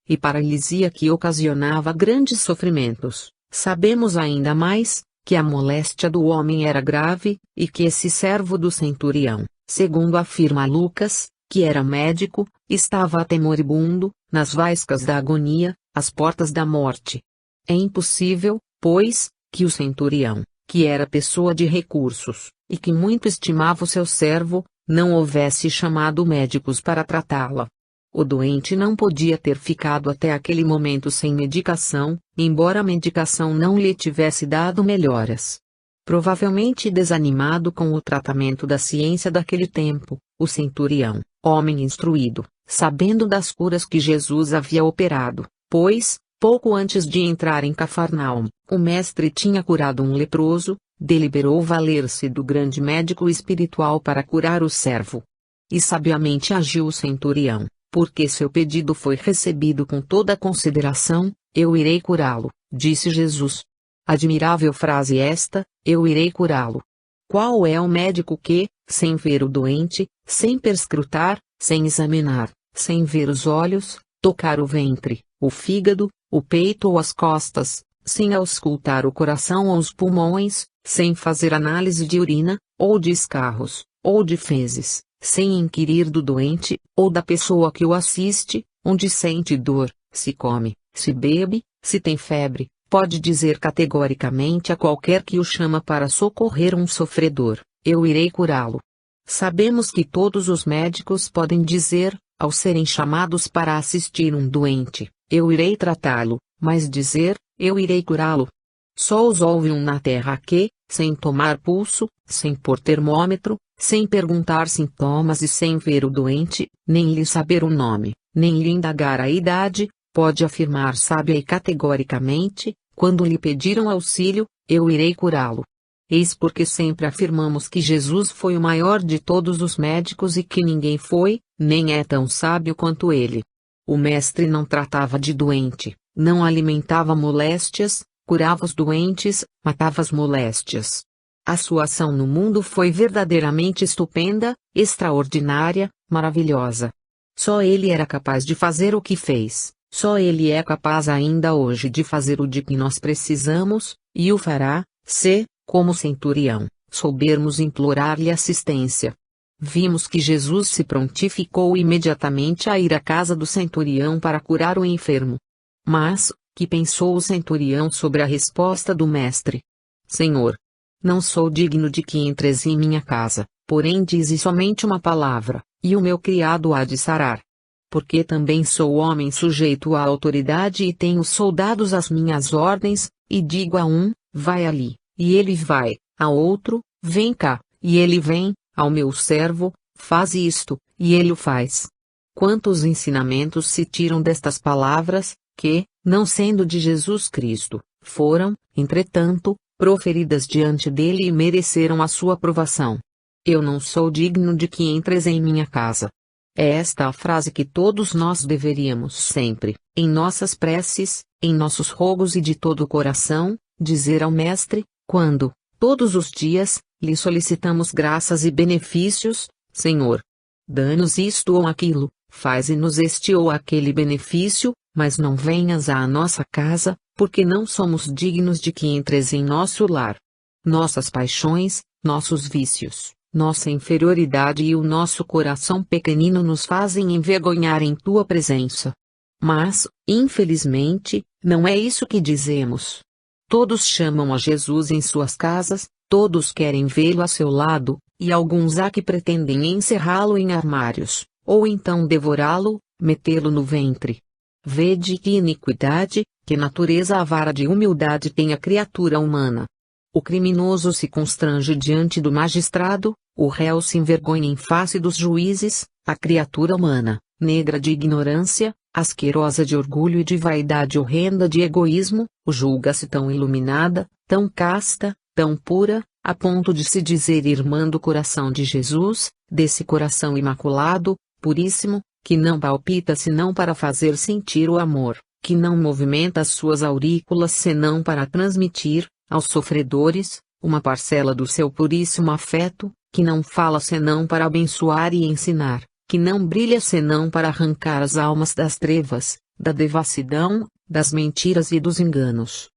e paralisia que ocasionava grandes sofrimentos. Sabemos ainda mais, que a moléstia do homem era grave, e que esse servo do centurião, segundo afirma Lucas, que era médico, estava atemoribundo, nas vaiscas da agonia, às portas da morte. É impossível, pois, que o centurião, que era pessoa de recursos, e que muito estimava o seu servo, não houvesse chamado médicos para tratá-la. O doente não podia ter ficado até aquele momento sem medicação, embora a medicação não lhe tivesse dado melhoras. Provavelmente desanimado com o tratamento da ciência daquele tempo, o centurião, homem instruído, sabendo das curas que Jesus havia operado, pois, pouco antes de entrar em Cafarnaum, o mestre tinha curado um leproso, deliberou valer-se do grande médico espiritual para curar o servo. E sabiamente agiu o centurião, porque seu pedido foi recebido com toda a consideração. Eu irei curá-lo, disse Jesus. Admirável frase esta, eu irei curá-lo. Qual é o médico que, sem ver o doente, sem perscrutar, sem examinar, sem ver os olhos, tocar o ventre, o fígado, o peito ou as costas, sem auscultar o coração ou os pulmões, sem fazer análise de urina, ou de escarros, ou de fezes, sem inquirir do doente, ou da pessoa que o assiste, onde sente dor, se come, se bebe, se tem febre, pode dizer categoricamente a qualquer que o chama para socorrer um sofredor, eu irei curá-lo. Sabemos que todos os médicos podem dizer, ao serem chamados para assistir um doente, eu irei tratá-lo, mas dizer, eu irei curá-lo. Só os ouve um na terra que, sem tomar pulso, sem pôr termômetro, sem perguntar sintomas e sem ver o doente, nem lhe saber o nome, nem lhe indagar a idade, pode afirmar sábia e categoricamente, quando lhe pediram auxílio, eu irei curá-lo. Eis porque sempre afirmamos que Jesus foi o maior de todos os médicos e que ninguém foi, nem é tão sábio quanto ele. O mestre não tratava de doente, não alimentava moléstias, curava os doentes, matava as moléstias. A sua ação no mundo foi verdadeiramente estupenda, extraordinária, maravilhosa. Só ele era capaz de fazer o que fez, só ele é capaz ainda hoje de fazer o de que nós precisamos, e o fará, se, como centurião, soubermos implorar-lhe assistência. Vimos que Jesus se prontificou imediatamente a ir à casa do centurião para curar o enfermo. Mas, que pensou o centurião sobre a resposta do mestre? Senhor, não sou digno de que entres em minha casa, porém dize somente uma palavra, e o meu criado há de sarar. Porque também sou homem sujeito à autoridade e tenho soldados às minhas ordens, e digo a um, vai ali, e ele vai, a outro, vem cá, e ele vem, ao meu servo, faz isto, e ele o faz. Quantos ensinamentos se tiram destas palavras, que, não sendo de Jesus Cristo, foram, entretanto, proferidas diante dele e mereceram a sua aprovação. Eu não sou digno de que entres em minha casa. É esta a frase que todos nós deveríamos sempre, em nossas preces, em nossos rogos e de todo o coração, dizer ao Mestre, quando, todos os dias, lhe solicitamos graças e benefícios: Senhor, dá-nos isto ou aquilo, faze-nos este ou aquele benefício, mas não venhas à nossa casa, porque não somos dignos de que entres em nosso lar. Nossas paixões, nossos vícios, nossa inferioridade e o nosso coração pequenino nos fazem envergonhar em tua presença. Mas, infelizmente, não é isso que dizemos. Todos chamam a Jesus em suas casas, todos querem vê-lo a seu lado, e alguns há que pretendem encerrá-lo em armários, ou então devorá-lo, metê-lo no ventre. Vede que iniquidade, que natureza avara de humildade tem a criatura humana. O criminoso se constrange diante do magistrado, o réu se envergonha em face dos juízes, a criatura humana, negra de ignorância, asquerosa de orgulho e de vaidade horrenda de egoísmo, julga-se tão iluminada, tão casta, tão pura, a ponto de se dizer irmã do coração de Jesus, desse coração imaculado, puríssimo, que não palpita senão para fazer sentir o amor, que não movimenta as suas aurículas senão para transmitir, aos sofredores, uma parcela do seu puríssimo afeto, que não fala senão para abençoar e ensinar, que não brilha senão para arrancar as almas das trevas, da devassidão, das mentiras e dos enganos.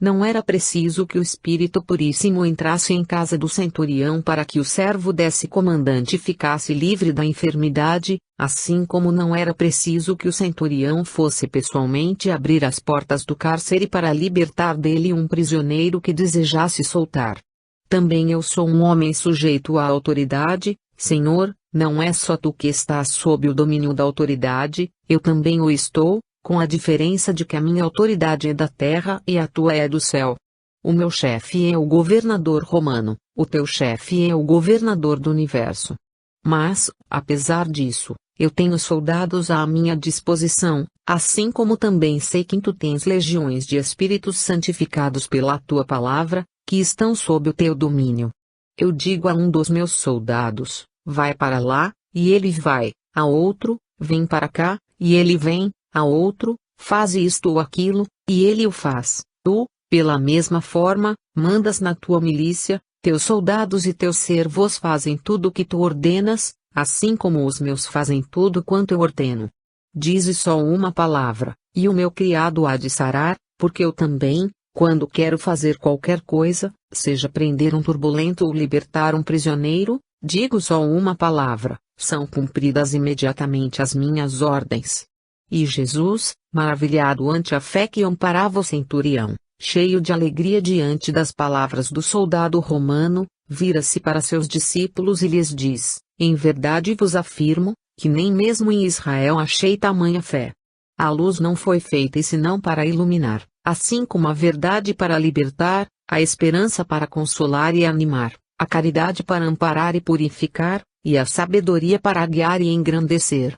Não era preciso que o Espírito Puríssimo entrasse em casa do centurião para que o servo desse comandante ficasse livre da enfermidade, assim como não era preciso que o centurião fosse pessoalmente abrir as portas do cárcere para libertar dele um prisioneiro que desejasse soltar. Também eu sou um homem sujeito à autoridade, Senhor, não é só tu que estás sob o domínio da autoridade, eu também o estou, com a diferença de que a minha autoridade é da terra e a tua é do céu. O meu chefe é o governador romano, o teu chefe é o governador do universo. Mas, apesar disso, eu tenho soldados à minha disposição, assim como também sei que tu tens legiões de espíritos santificados pela tua palavra, que estão sob o teu domínio. Eu digo a um dos meus soldados, vai para lá, e ele vai, a outro, vem para cá, e ele vem, a outro, faz isto ou aquilo, e ele o faz. Tu, pela mesma forma, mandas na tua milícia, teus soldados e teus servos fazem tudo o que tu ordenas, assim como os meus fazem tudo quanto eu ordeno. Dize só uma palavra, e o meu criado há de sarar, porque eu também, quando quero fazer qualquer coisa, seja prender um turbulento ou libertar um prisioneiro, digo só uma palavra, são cumpridas imediatamente as minhas ordens. E Jesus, maravilhado ante a fé que amparava o centurião, cheio de alegria diante das palavras do soldado romano, vira-se para seus discípulos e lhes diz: em verdade vos afirmo, que nem mesmo em Israel achei tamanha fé. A luz não foi feita senão para iluminar, assim como a verdade para libertar, a esperança para consolar e animar, a caridade para amparar e purificar, e a sabedoria para guiar e engrandecer.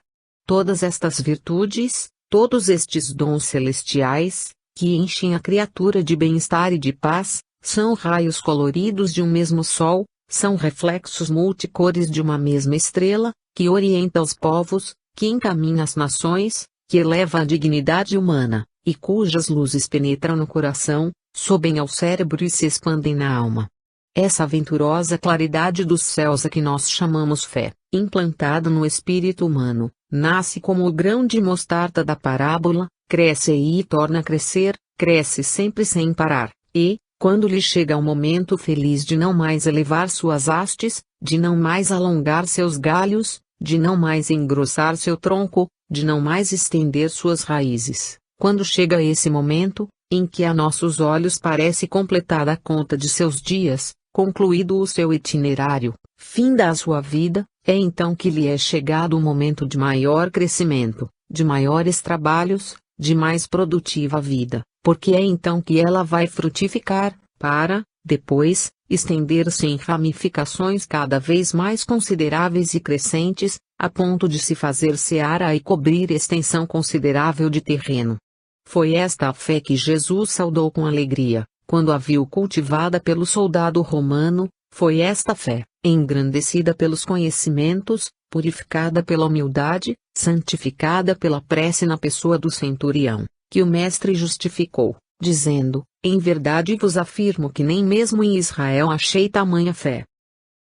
Todas estas virtudes, todos estes dons celestiais, que enchem a criatura de bem-estar e de paz, são raios coloridos de um mesmo sol, são reflexos multicores de uma mesma estrela, que orienta os povos, que encaminha as nações, que eleva a dignidade humana, e cujas luzes penetram no coração, sobem ao cérebro e se expandem na alma. Essa aventurosa claridade dos céus a que nós chamamos fé, implantada no espírito humano, nasce como o grão de mostarda da parábola, cresce e torna a crescer, cresce sempre sem parar, e, quando lhe chega o momento feliz de não mais elevar suas hastes, de não mais alongar seus galhos, de não mais engrossar seu tronco, de não mais estender suas raízes, quando chega esse momento, em que a nossos olhos parece completada a conta de seus dias, concluído o seu itinerário, finda a sua vida, é então que lhe é chegado o momento de maior crescimento, de maiores trabalhos, de mais produtiva vida, porque é então que ela vai frutificar, para, depois, estender-se em ramificações cada vez mais consideráveis e crescentes, a ponto de se fazer seara e cobrir extensão considerável de terreno. Foi esta a fé que Jesus saudou com alegria, quando a viu cultivada pelo soldado romano, foi esta fé, engrandecida pelos conhecimentos, purificada pela humildade, santificada pela prece na pessoa do centurião, que o Mestre justificou, dizendo: em verdade vos afirmo que nem mesmo em Israel achei tamanha fé.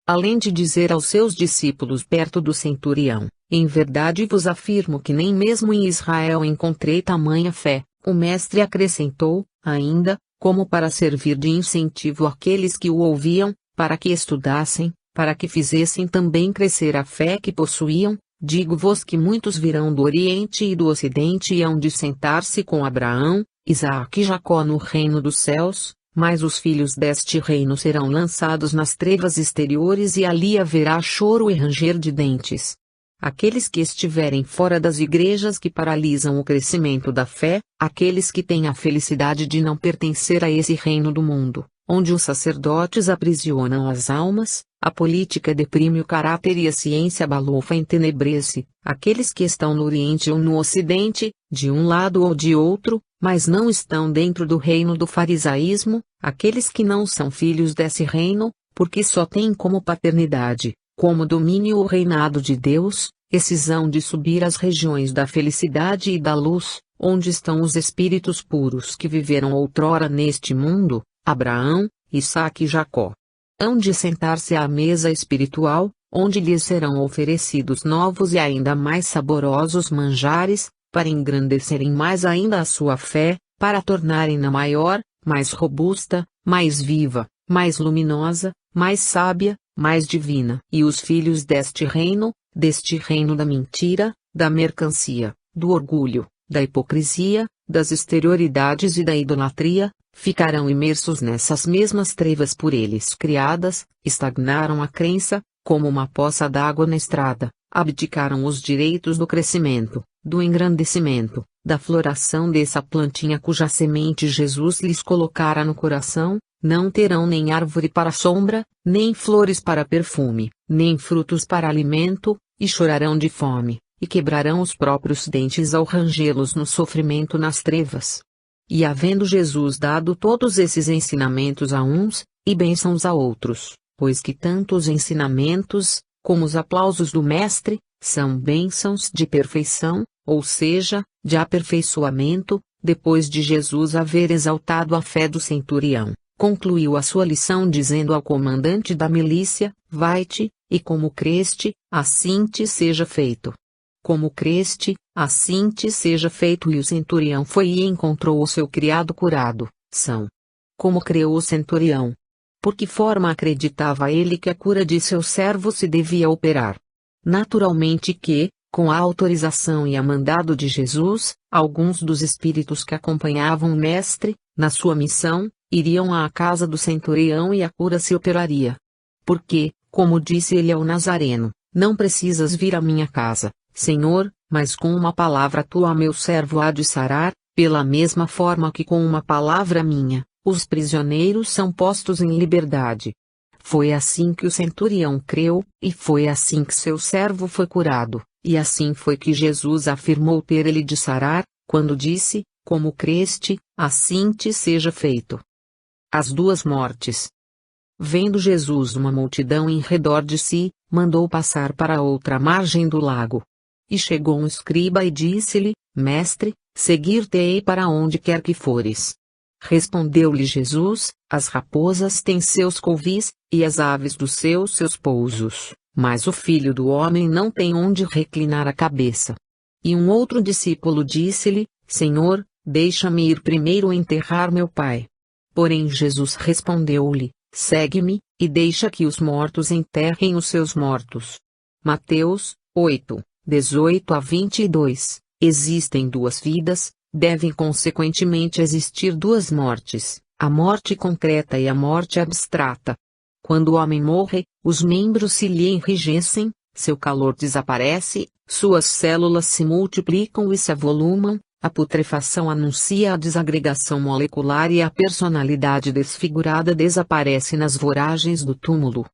Além de dizer aos seus discípulos perto do centurião: em verdade vos afirmo que nem mesmo em Israel encontrei tamanha fé, o Mestre acrescentou, ainda, como para servir de incentivo àqueles que o ouviam, para que estudassem, para que fizessem também crescer a fé que possuíam, digo-vos que muitos virão do Oriente e do Ocidente e hão de sentar-se com Abraão, Isaque e Jacó no reino dos céus, mas os filhos deste reino serão lançados nas trevas exteriores e ali haverá choro e ranger de dentes. Aqueles que estiverem fora das igrejas que paralisam o crescimento da fé, aqueles que têm a felicidade de não pertencer a esse reino do mundo, onde os sacerdotes aprisionam as almas, a política deprime o caráter e a ciência balofa entenebrece, aqueles que estão no Oriente ou no Ocidente, de um lado ou de outro, mas não estão dentro do reino do farisaísmo, aqueles que não são filhos desse reino, porque só têm como paternidade, como domínio o reinado de Deus, esses hão de subir às regiões da felicidade e da luz, onde estão os espíritos puros que viveram outrora neste mundo, Abraão, Isaque e Jacó. Hão de sentar-se à mesa espiritual, onde lhes serão oferecidos novos e ainda mais saborosos manjares, para engrandecerem mais ainda a sua fé, para tornarem-na maior, mais robusta, mais viva, mais luminosa, mais sábia, mais divina. E os filhos deste reino da mentira, da mercancia, do orgulho, da hipocrisia, das exterioridades e da idolatria, ficarão imersos nessas mesmas trevas por eles criadas, estagnaram a crença, como uma poça d'água na estrada, abdicaram os direitos do crescimento, do engrandecimento, da floração dessa plantinha cuja semente Jesus lhes colocara no coração, não terão nem árvore para sombra, nem flores para perfume, nem frutos para alimento, e chorarão de fome, e quebrarão os próprios dentes ao rangê-los no sofrimento nas trevas. E havendo Jesus dado todos esses ensinamentos a uns, e bênçãos a outros, pois que tanto os ensinamentos, como os aplausos do Mestre, são bênçãos de perfeição, ou seja, de aperfeiçoamento, depois de Jesus haver exaltado a fé do centurião, concluiu a sua lição dizendo ao comandante da milícia: vai-te, e como creste, assim te seja feito. Como creste, assim te seja feito. E o centurião foi e encontrou o seu criado curado. Como creu o centurião? Por que forma acreditava ele que a cura de seu servo se devia operar? Naturalmente que, com a autorização e a mandado de Jesus, alguns dos espíritos que acompanhavam o Mestre, na sua missão, iriam à casa do centurião e a cura se operaria. Porque, como disse ele ao Nazareno, não precisas vir à minha casa, Senhor, mas com uma palavra tua meu servo há de sarar, pela mesma forma que com uma palavra minha, os prisioneiros são postos em liberdade. Foi assim que o centurião creu, e foi assim que seu servo foi curado, e assim foi que Jesus afirmou ter ele de sarar, quando disse: como creste, assim te seja feito. As duas mortes. Vendo Jesus uma multidão em redor de si, mandou passar para a outra margem do lago. E chegou um escriba e disse-lhe: Mestre, seguir-te-ei para onde quer que fores. Respondeu-lhe Jesus: as raposas têm seus covis, e as aves dos seus pousos, mas o Filho do Homem não tem onde reclinar a cabeça. E um outro discípulo disse-lhe: Senhor, deixa-me ir primeiro enterrar meu pai. Porém Jesus respondeu-lhe: segue-me, e deixa que os mortos enterrem os seus mortos. Mateus 8, 18-22. Existem duas vidas, devem consequentemente existir duas mortes, a morte concreta e a morte abstrata. Quando o homem morre, os membros se lhe enrijecem, seu calor desaparece, suas células se multiplicam e se avolumam, a putrefação anuncia a desagregação molecular e a personalidade desfigurada desaparece nas voragens do túmulo.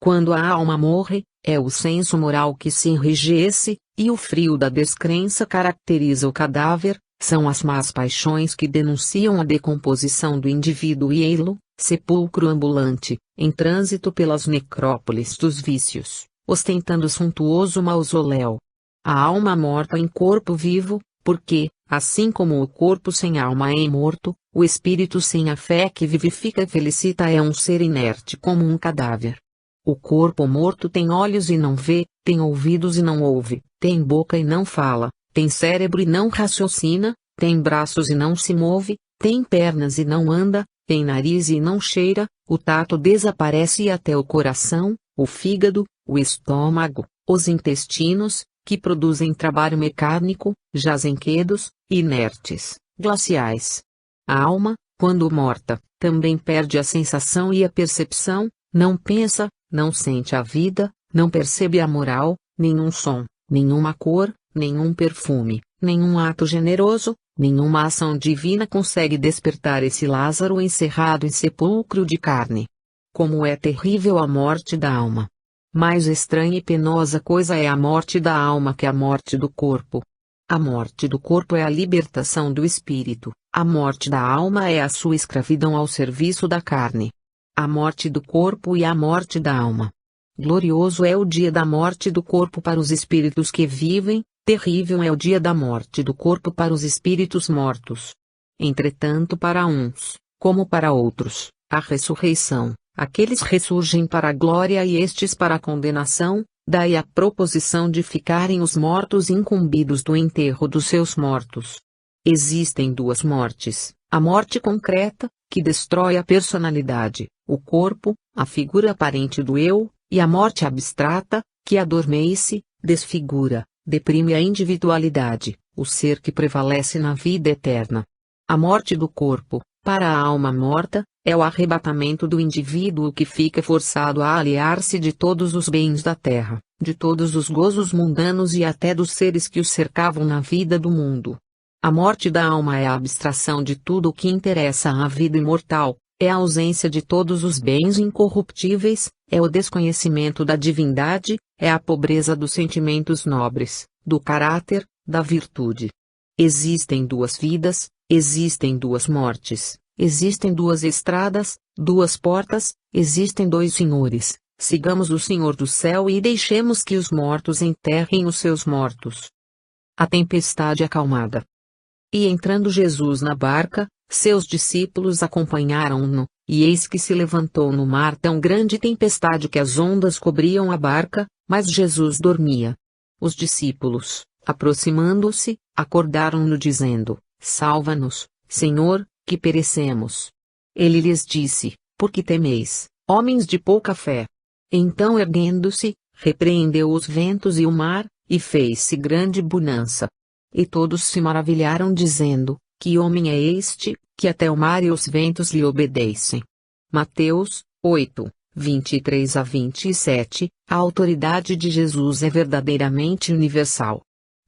Quando a alma morre, é o senso moral que se enrijece, e o frio da descrença caracteriza o cadáver, são as más paixões que denunciam a decomposição do indivíduo e ei-lo, sepulcro ambulante, em trânsito pelas necrópolis dos vícios, ostentando suntuoso mausoléu. A alma morta em corpo vivo, porque, assim como o corpo sem alma é morto, o espírito sem a fé que vivifica e felicita é um ser inerte como um cadáver. O corpo morto tem olhos e não vê, tem ouvidos e não ouve, tem boca e não fala, tem cérebro e não raciocina, tem braços e não se move, tem pernas e não anda, tem nariz e não cheira, o tato desaparece e até o coração, o fígado, o estômago, os intestinos, que produzem trabalho mecânico, jazem quedos, inertes, glaciais. A alma, quando morta, também perde a sensação e a percepção, não pensa, não sente a vida, não percebe a moral, nenhum som, nenhuma cor, nenhum perfume, nenhum ato generoso, nenhuma ação divina consegue despertar esse Lázaro encerrado em sepulcro de carne. Como é terrível a morte da alma! Mais estranha e penosa coisa é a morte da alma que a morte do corpo. A morte do corpo é a libertação do espírito, a morte da alma é a sua escravidão ao serviço da carne. A morte do corpo e a morte da alma. Glorioso é o dia da morte do corpo para os espíritos que vivem, terrível é o dia da morte do corpo para os espíritos mortos. Entretanto, para uns, como para outros, a ressurreição, aqueles ressurgem para a glória e estes para a condenação, Daí a proposição de ficarem os mortos incumbidos do enterro dos seus mortos. Existem duas mortes: a morte concreta, que destrói a personalidade, o corpo, a figura aparente do eu, e a morte abstrata, que adormece, desfigura, deprime a individualidade, o ser que prevalece na vida eterna. A morte do corpo, para a alma morta, é o arrebatamento do indivíduo que fica forçado a aliar-se de todos os bens da terra, de todos os gozos mundanos e até dos seres que o cercavam na vida do mundo. A morte da alma é a abstração de tudo o que interessa à vida imortal, é a ausência de todos os bens incorruptíveis, é o desconhecimento da divindade, é a pobreza dos sentimentos nobres, do caráter, da virtude. Existem duas vidas, existem duas mortes, existem duas estradas, duas portas, existem dois senhores. Sigamos o Senhor do céu e deixemos que os mortos enterrem os seus mortos. A tempestade acalmada. E entrando Jesus na barca, seus discípulos acompanharam-no, e eis que se levantou no mar tão grande tempestade que as ondas cobriam a barca, mas Jesus dormia. Os discípulos, aproximando-se, acordaram-no dizendo: Salva-nos, Senhor, que perecemos. Ele lhes disse: Por que temeis, homens de pouca fé? Então erguendo-se, repreendeu os ventos e o mar, e fez-se grande bonança. E todos se maravilharam dizendo: Que homem é este, que até o mar e os ventos lhe obedecem? Mateus 8, 23 a 27. A autoridade de Jesus é verdadeiramente universal.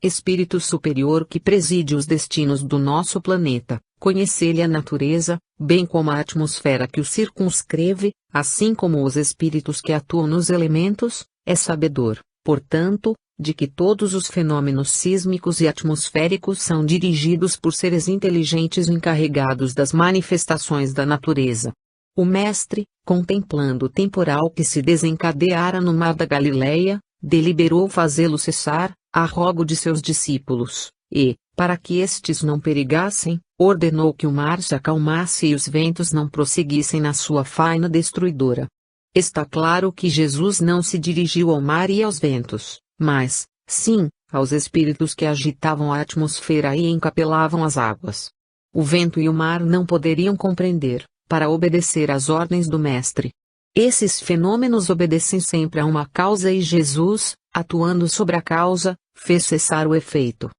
Espírito superior que preside os destinos do nosso planeta, conhece-lhe a natureza, bem como a atmosfera que o circunscreve, assim como os espíritos que atuam nos elementos, é sabedor, portanto, de que todos os fenômenos sísmicos e atmosféricos são dirigidos por seres inteligentes encarregados das manifestações da natureza. O mestre, contemplando o temporal que se desencadeara no mar da Galileia, deliberou fazê-lo cessar, a rogo de seus discípulos, e, para que estes não perigassem, ordenou que o mar se acalmasse e os ventos não prosseguissem na sua faina destruidora. Está claro que Jesus não se dirigiu ao mar e aos ventos, mas, sim, aos espíritos que agitavam a atmosfera e encapelavam as águas. O vento e o mar não poderiam compreender, para obedecer às ordens do Mestre. Esses fenômenos obedecem sempre a uma causa e Jesus, atuando sobre a causa, fez cessar o efeito.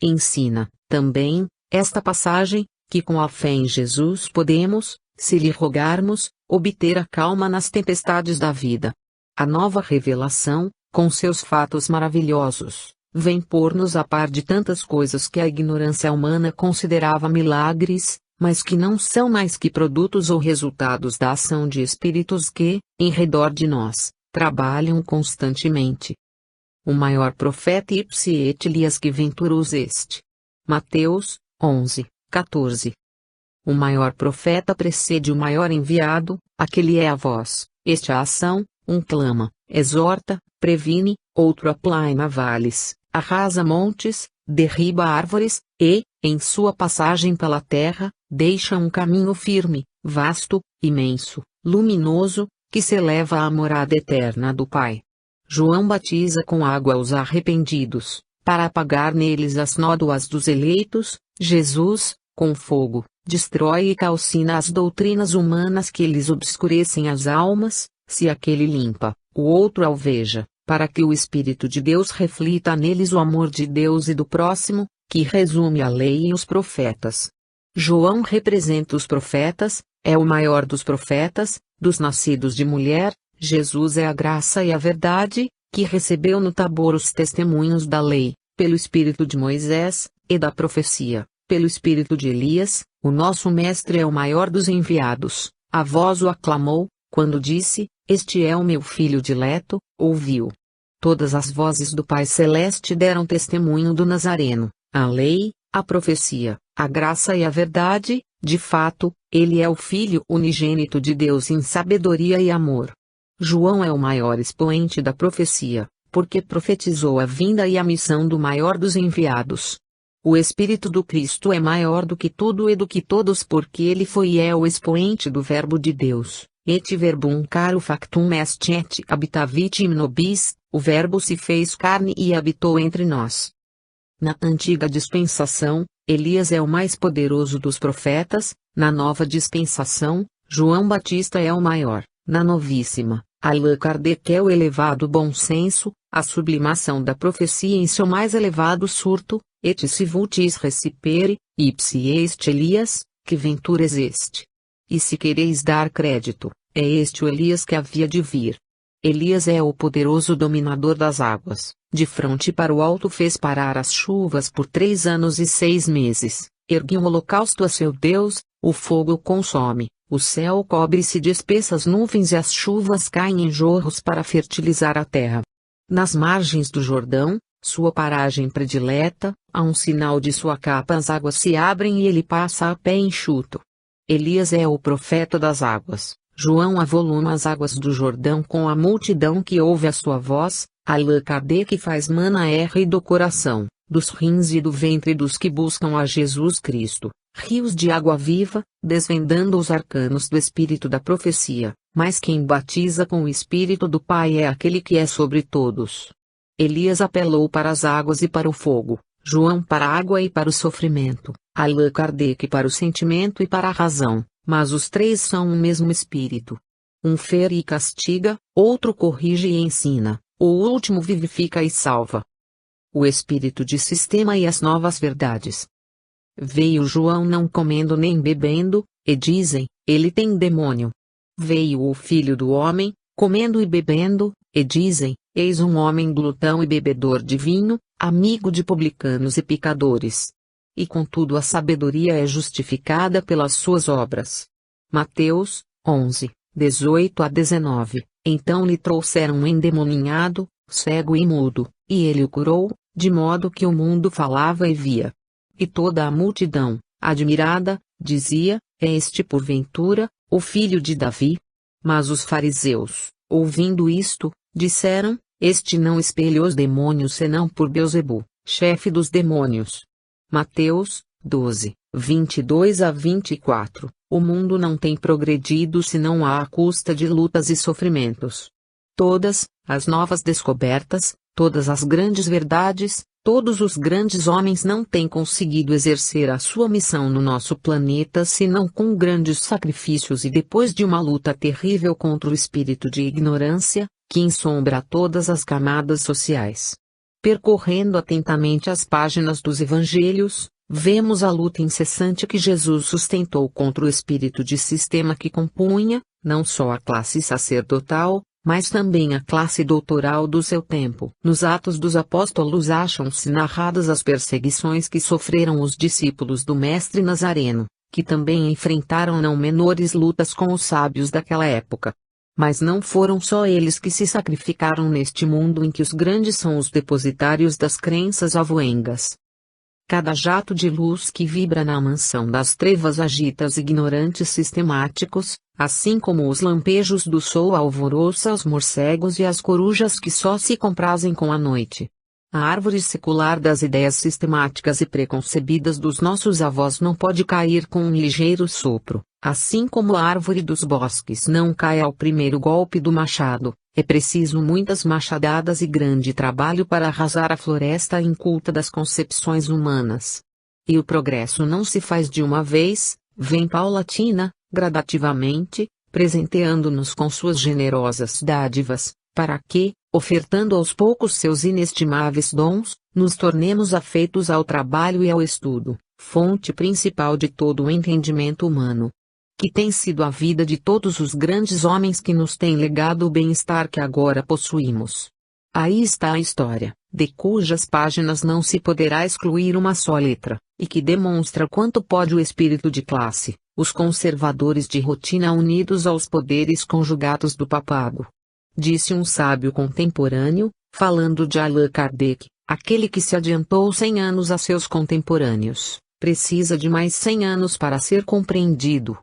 Ensina, também, esta passagem, que com a fé em Jesus podemos, se lhe rogarmos, obter a calma nas tempestades da vida. A nova revelação, com seus fatos maravilhosos, vem pôr-nos a par de tantas coisas que a ignorância humana considerava milagres, mas que não são mais que produtos ou resultados da ação de espíritos que, em redor de nós, trabalham constantemente. O maior profeta ipse et Elias que venturus est. Mateus 11, 14. O maior profeta precede o maior enviado, aquele é a voz, este a ação, um clama, exorta, previne, outro aplaina vales, arrasa montes, derriba árvores, e, em sua passagem pela terra, deixa um caminho firme, vasto, imenso, luminoso, que se eleva à morada eterna do Pai. João batiza com água os arrependidos, para apagar neles as nódoas dos eleitos. Jesus, com fogo, destrói e calcina as doutrinas humanas que lhes obscurecem as almas. Se aquele limpa, o outro alveja, para que o Espírito de Deus reflita neles o amor de Deus e do próximo, que resume a lei e os profetas. João representa os profetas, é o maior dos profetas, dos nascidos de mulher. Jesus é a graça e a verdade, que recebeu no Tabor os testemunhos da lei, pelo Espírito de Moisés, e da profecia, pelo Espírito de Elias. O nosso Mestre é o maior dos enviados. A voz o aclamou, quando disse: Este é o meu Filho dileto, ouviu. Todas as vozes do Pai Celeste deram testemunho do Nazareno, a lei, a profecia, a graça e a verdade. De fato, ele é o Filho unigênito de Deus em sabedoria e amor. João é o maior expoente da profecia, porque profetizou a vinda e a missão do maior dos enviados. O Espírito do Cristo é maior do que tudo e do que todos, porque ele foi e é o expoente do Verbo de Deus, Et verbum caro factum est et habitavit in nobis, o verbo se fez carne e habitou entre nós. Na antiga dispensação, Elias é o mais poderoso dos profetas, na nova dispensação, João Batista é o maior, na novíssima, Allan Kardec é o elevado bom senso, a sublimação da profecia em seu mais elevado surto, et si vultis recipere, ipsi est Elias, que venturas este. E se quereis dar crédito, é este o Elias que havia de vir. Elias é o poderoso dominador das águas, de fronte para o alto fez parar as chuvas por 3 anos e 6 meses, ergue um holocausto a seu Deus, o fogo consome, o céu cobre-se de espessas nuvens e as chuvas caem em jorros para fertilizar a terra. Nas margens do Jordão, sua paragem predileta, a um sinal de sua capa as águas se abrem e ele passa a pé enxuto. Elias é o profeta das águas. João avoluma as águas do Jordão com a multidão que ouve a sua voz. Allan Kardec faz mana R do coração, dos rins e do ventre dos que buscam a Jesus Cristo, rios de água viva, desvendando os arcanos do espírito da profecia, mas quem batiza com o espírito do Pai é aquele que é sobre todos. Elias apelou para as águas e para o fogo, João para a água e para o sofrimento, Allan Kardec para o sentimento e para a razão, mas os três são o mesmo espírito. Um fere e castiga, outro corrige e ensina, o último vivifica e salva. O espírito de sistema e as novas verdades. Veio João não comendo nem bebendo, e dizem, ele tem demônio. Veio o Filho do Homem, comendo e bebendo, e dizem, eis um homem glutão e bebedor de vinho, amigo de publicanos e pecadores. E contudo a sabedoria é justificada pelas suas obras. Mateus 11, 18 a 19. Então lhe trouxeram um endemoninhado, cego e mudo, e ele o curou, de modo que o mundo falava e via. E toda a multidão, admirada, dizia, é este porventura, o filho de Davi? Mas os fariseus, ouvindo isto, disseram, este não espelha os demônios senão por Beelzebu, chefe dos demônios. Mateus 12, 22 a 24. O mundo não tem progredido senão à custa de lutas e sofrimentos. Todas as novas descobertas, todas as grandes verdades, todos os grandes homens não têm conseguido exercer a sua missão no nosso planeta senão com grandes sacrifícios e depois de uma luta terrível contra o espírito de ignorância, que ensombra todas as camadas sociais. Percorrendo atentamente as páginas dos evangelhos, vemos a luta incessante que Jesus sustentou contra o espírito de sistema que compunha, não só a classe sacerdotal, mas também a classe doutoral do seu tempo. Nos Atos dos Apóstolos acham-se narradas as perseguições que sofreram os discípulos do Mestre Nazareno, que também enfrentaram não menores lutas com os sábios daquela época. Mas não foram só eles que se sacrificaram neste mundo em que os grandes são os depositários das crenças avoengas. Cada jato de luz que vibra na mansão das trevas agita os ignorantes sistemáticos, assim como os lampejos do sol alvoroça os morcegos e as corujas que só se comprazem com a noite. A árvore secular das ideias sistemáticas e preconcebidas dos nossos avós não pode cair com um ligeiro sopro, assim como a árvore dos bosques não cai ao primeiro golpe do machado. É preciso muitas machadadas e grande trabalho para arrasar a floresta inculta das concepções humanas. E o progresso não se faz de uma vez, vem paulatina, gradativamente, presenteando-nos com suas generosas dádivas, para que, ofertando aos poucos seus inestimáveis dons, nos tornemos afeitos ao trabalho e ao estudo, fonte principal de todo o entendimento humano. Que tem sido a vida de todos os grandes homens que nos têm legado o bem-estar que agora possuímos. Aí está a história, de cujas páginas não se poderá excluir uma só letra, e que demonstra quanto pode o espírito de classe, os conservadores de rotina unidos aos poderes conjugados do papado. Disse um sábio contemporâneo, falando de Allan Kardec, aquele que se adiantou 100 anos a seus contemporâneos, precisa de mais 100 anos para ser compreendido.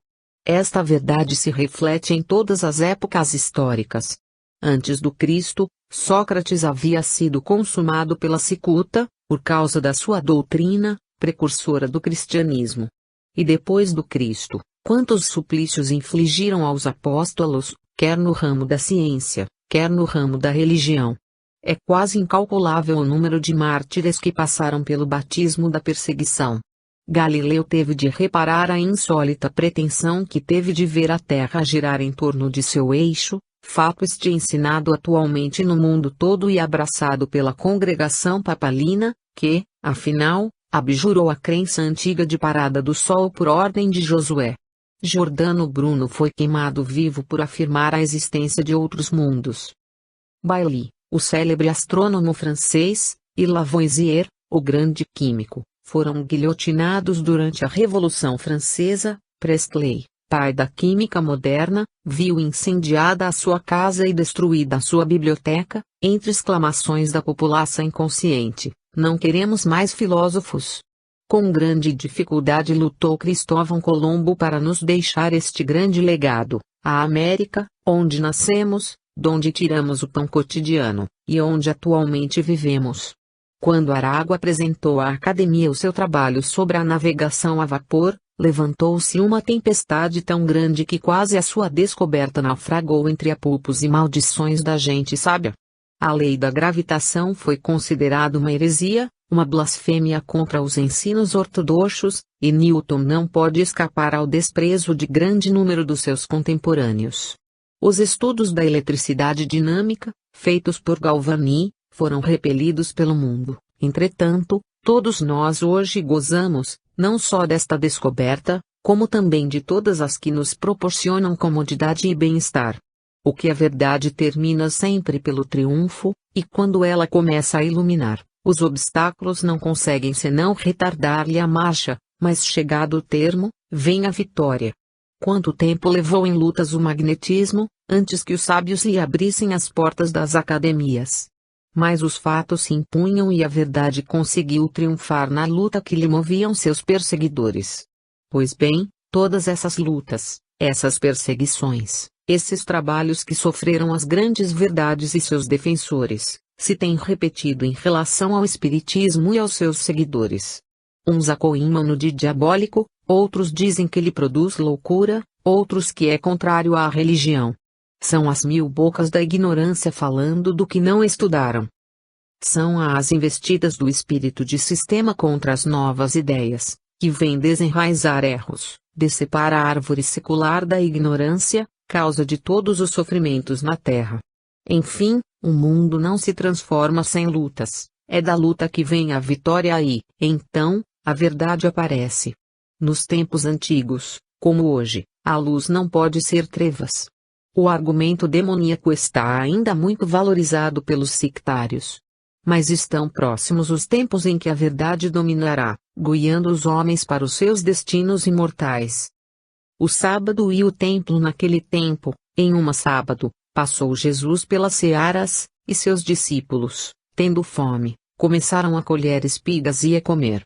Esta verdade se reflete em todas as épocas históricas. Antes do Cristo, Sócrates havia sido consumado pela cicuta, por causa da sua doutrina, precursora do cristianismo. E depois do Cristo, Quantos suplícios infligiram aos apóstolos, quer no ramo da ciência, quer no ramo da religião. É quase incalculável o número de mártires que passaram pelo batismo da perseguição. Galileu teve de reparar a insólita pretensão que teve de ver a Terra girar em torno de seu eixo, fato este ensinado atualmente no mundo todo e abraçado pela congregação papalina, que, afinal, abjurou a crença antiga de parada do Sol por ordem de Josué. Giordano Bruno foi queimado vivo por afirmar a existência de outros mundos. Bailly, o célebre astrônomo francês, e Lavoisier, o grande químico, foram guilhotinados durante a Revolução Francesa. Priestley, pai da química moderna, viu incendiada a sua casa e destruída a sua biblioteca, entre exclamações da população inconsciente: "Não queremos mais filósofos." Com grande dificuldade lutou Cristóvão Colombo para nos deixar este grande legado, a América, onde nascemos, donde tiramos o pão cotidiano, e onde atualmente vivemos. Quando Arago apresentou à Academia o seu trabalho sobre a navegação a vapor, levantou-se uma tempestade tão grande que quase a sua descoberta naufragou entre apupos e maldições da gente sábia. A lei da gravitação foi considerada uma heresia, uma blasfêmia contra os ensinos ortodoxos, e Newton não pode escapar ao desprezo de grande número dos seus contemporâneos. Os estudos da eletricidade dinâmica, feitos por Galvani, foram repelidos pelo mundo. Entretanto, todos nós hoje gozamos, não só desta descoberta, como também de todas as que nos proporcionam comodidade e bem-estar. O que a verdade termina sempre pelo triunfo, e quando ela começa a iluminar, os obstáculos não conseguem senão retardar-lhe a marcha, mas chegado o termo, vem a vitória. Quanto tempo levou em lutas o magnetismo, antes que os sábios lhe abrissem as portas das academias? Mas os fatos se impunham e a verdade conseguiu triunfar na luta que lhe moviam seus perseguidores. Pois bem, todas essas lutas, essas perseguições, esses trabalhos que sofreram as grandes verdades e seus defensores, se têm repetido em relação ao Espiritismo e aos seus seguidores. Uns acoimam-no de diabólico, outros dizem que lhe produz loucura, outros que é contrário à religião. São as 1000 bocas da ignorância falando do que não estudaram. São as investidas do espírito de sistema contra as novas ideias, que vêm desenraizar erros, decepar a árvore secular da ignorância, causa de todos os sofrimentos na Terra. Enfim, o mundo não se transforma sem lutas, é da luta que vem a vitória e, então, a verdade aparece. Nos tempos antigos, como hoje, a luz não pode ser trevas. O argumento demoníaco está ainda muito valorizado pelos sectários. Mas estão próximos os tempos em que a verdade dominará, guiando os homens para os seus destinos imortais. O sábado e o templo. Naquele tempo, em uma sábado, passou Jesus pelas searas, e seus discípulos, tendo fome, começaram a colher espigas e a comer.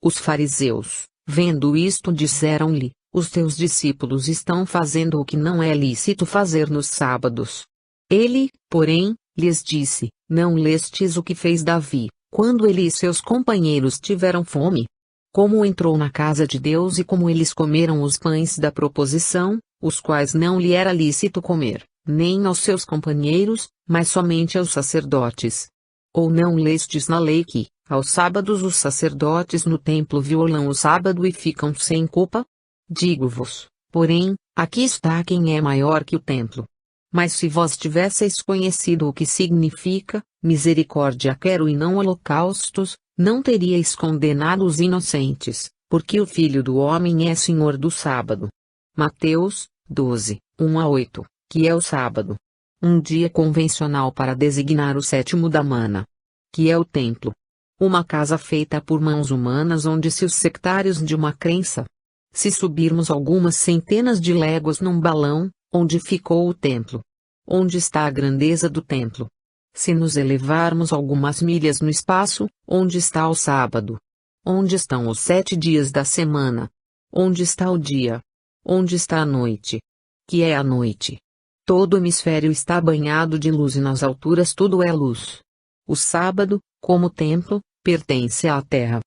Os fariseus, vendo isto, disseram-lhe: os teus discípulos estão fazendo o que não é lícito fazer nos sábados. Ele, porém, lhes disse: não lestes o que fez Davi, quando ele e seus companheiros tiveram fome? Como entrou na casa de Deus e como eles comeram os pães da proposição, os quais não lhe era lícito comer, nem aos seus companheiros, mas somente aos sacerdotes. Ou não lestes na lei que, aos sábados os sacerdotes no templo violam o sábado e ficam sem culpa? Digo-vos, porém, aqui está quem é maior que o templo. Mas se vós tivesseis conhecido o que significa, misericórdia quero e não holocaustos, não teríeis condenado os inocentes, porque o Filho do Homem é Senhor do sábado. Mateus 12, 1-8, que é o sábado. Um dia convencional para designar o sétimo da mana. Que é o templo. Uma casa feita por mãos humanas onde se os sectários de uma crença. Se subirmos algumas centenas de léguas num balão, onde ficou o templo? Onde está a grandeza do templo? Se nos elevarmos algumas milhas no espaço, onde está o sábado? Onde estão os 7 dias da semana? Onde está o dia? Onde está a noite? Que é a noite? Todo o hemisfério está banhado de luz e nas alturas tudo é luz. O sábado, como templo, pertence à terra.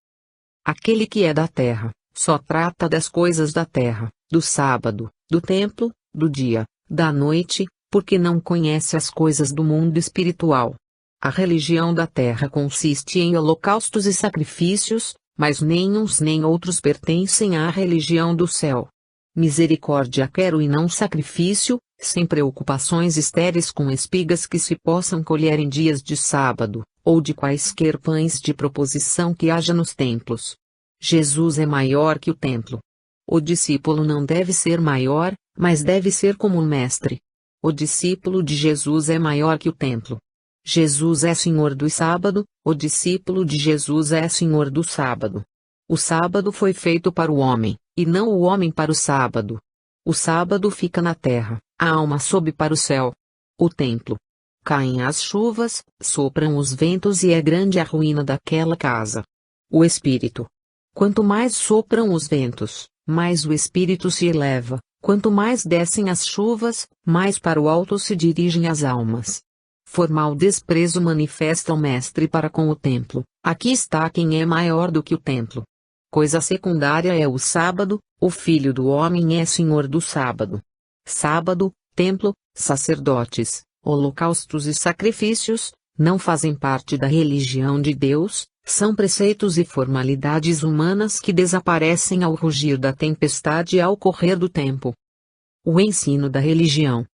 Aquele que é da terra, só trata das coisas da terra, do sábado, do templo, do dia, da noite, porque não conhece as coisas do mundo espiritual. A religião da terra consiste em holocaustos e sacrifícios, mas nem uns nem outros pertencem à religião do céu. Misericórdia quero e não sacrifício, sem preocupações estéreis com espigas que se possam colher em dias de sábado, ou de quaisquer pães de proposição que haja nos templos. Jesus é maior que o templo. O discípulo não deve ser maior, mas deve ser como o mestre. O discípulo de Jesus é maior que o templo. Jesus é Senhor do sábado, o discípulo de Jesus é Senhor do sábado. O sábado foi feito para o homem, e não o homem para o sábado. O sábado fica na terra, a alma sobe para o céu. O templo. Caem as chuvas, sopram os ventos e é grande a ruína daquela casa. O espírito. Quanto mais sopram os ventos, mais o espírito se eleva, quanto mais descem as chuvas, mais para o alto se dirigem as almas. Formal desprezo manifesta o mestre para com o templo, aqui está quem é maior do que o templo. Coisa secundária é o sábado, o Filho do Homem é Senhor do sábado. Sábado, templo, sacerdotes, holocaustos e sacrifícios, não fazem parte da religião de Deus, são preceitos e formalidades humanas que desaparecem ao rugir da tempestade e ao correr do tempo. O ensino da religião.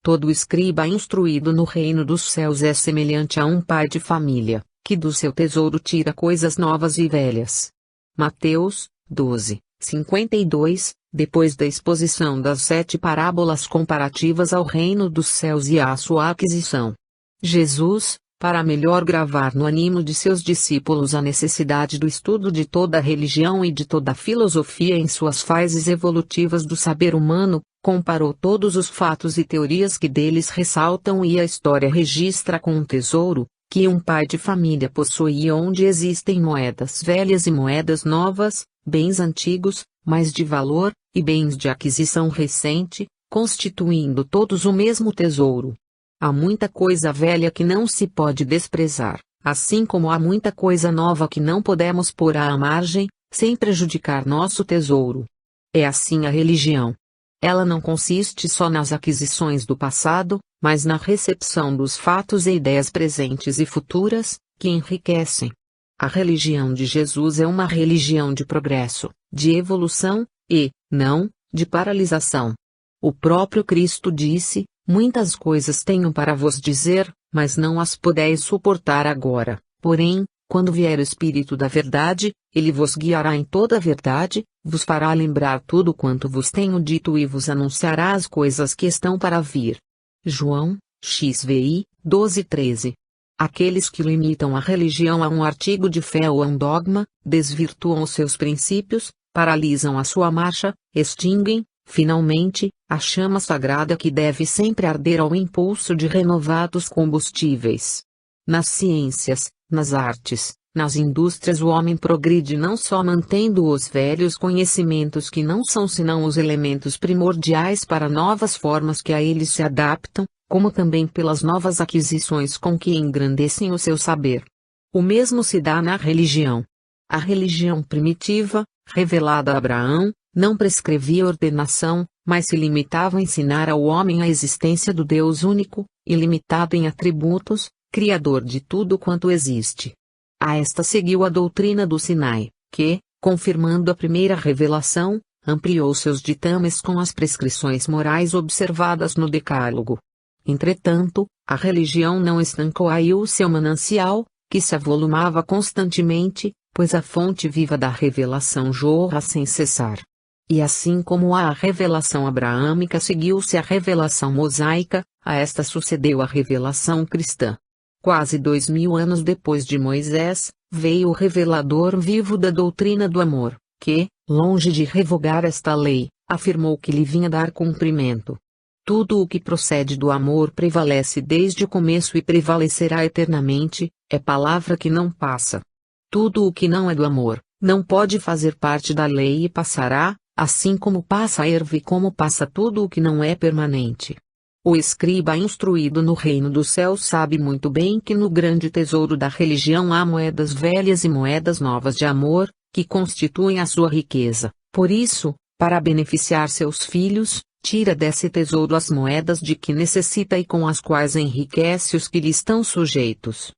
Todo escriba instruído no reino dos céus é semelhante a um pai de família, que do seu tesouro tira coisas novas e velhas. Mateus 12, 52, depois da exposição das 7 parábolas comparativas ao reino dos céus e à sua aquisição. Jesus, para melhor gravar no ânimo de seus discípulos a necessidade do estudo de toda a religião e de toda a filosofia em suas fases evolutivas do saber humano, comparou todos os fatos e teorias que deles ressaltam e a história registra com um tesouro, que um pai de família possui onde existem moedas velhas e moedas novas, bens antigos, mas de valor, e bens de aquisição recente, constituindo todos o mesmo tesouro. Há muita coisa velha que não se pode desprezar, assim como há muita coisa nova que não podemos pôr à margem, sem prejudicar nosso tesouro. É assim a religião. Ela não consiste só nas aquisições do passado, mas na recepção dos fatos e ideias presentes e futuras, que enriquecem. A religião de Jesus é uma religião de progresso, de evolução, e, não, de paralisação. O próprio Cristo disse: muitas coisas tenho para vos dizer, mas não as podeis suportar agora, porém, quando vier o Espírito da Verdade, ele vos guiará em toda a verdade, vos fará lembrar tudo quanto vos tenho dito e vos anunciará as coisas que estão para vir. João, XVI, 12:13. Aqueles que limitam a religião a um artigo de fé ou a um dogma, desvirtuam os seus princípios, paralisam a sua marcha, extinguem, finalmente, a chama sagrada que deve sempre arder ao impulso de renovados combustíveis. Nas ciências, nas artes, nas indústrias o homem progride não só mantendo os velhos conhecimentos que não são senão os elementos primordiais para novas formas que a eles se adaptam, como também pelas novas aquisições com que engrandecem o seu saber. O mesmo se dá na religião. A religião primitiva, revelada a Abraão, não prescrevia ordenação, mas se limitava a ensinar ao homem a existência do Deus único, ilimitado em atributos, Criador de tudo quanto existe. A esta seguiu a doutrina do Sinai, que, confirmando a primeira revelação, ampliou seus ditames com as prescrições morais observadas no Decálogo. Entretanto, a religião não estancou aí o seu manancial, que se avolumava constantemente, pois a fonte viva da revelação jorra sem cessar. E assim como a revelação abraâmica seguiu-se a revelação mosaica, a esta sucedeu a revelação cristã. Quase 2000 anos depois de Moisés, veio o revelador vivo da doutrina do amor, que, longe de revogar esta lei, afirmou que lhe vinha dar cumprimento. Tudo o que procede do amor prevalece desde o começo e prevalecerá eternamente, é palavra que não passa. Tudo o que não é do amor, não pode fazer parte da lei e passará, assim como passa a erva e como passa tudo o que não é permanente. O escriba instruído no reino dos céus sabe muito bem que no grande tesouro da religião há moedas velhas e moedas novas de amor, que constituem a sua riqueza. Por isso, Para beneficiar seus filhos, tira desse tesouro as moedas de que necessita e com as quais enriquece os que lhe estão sujeitos.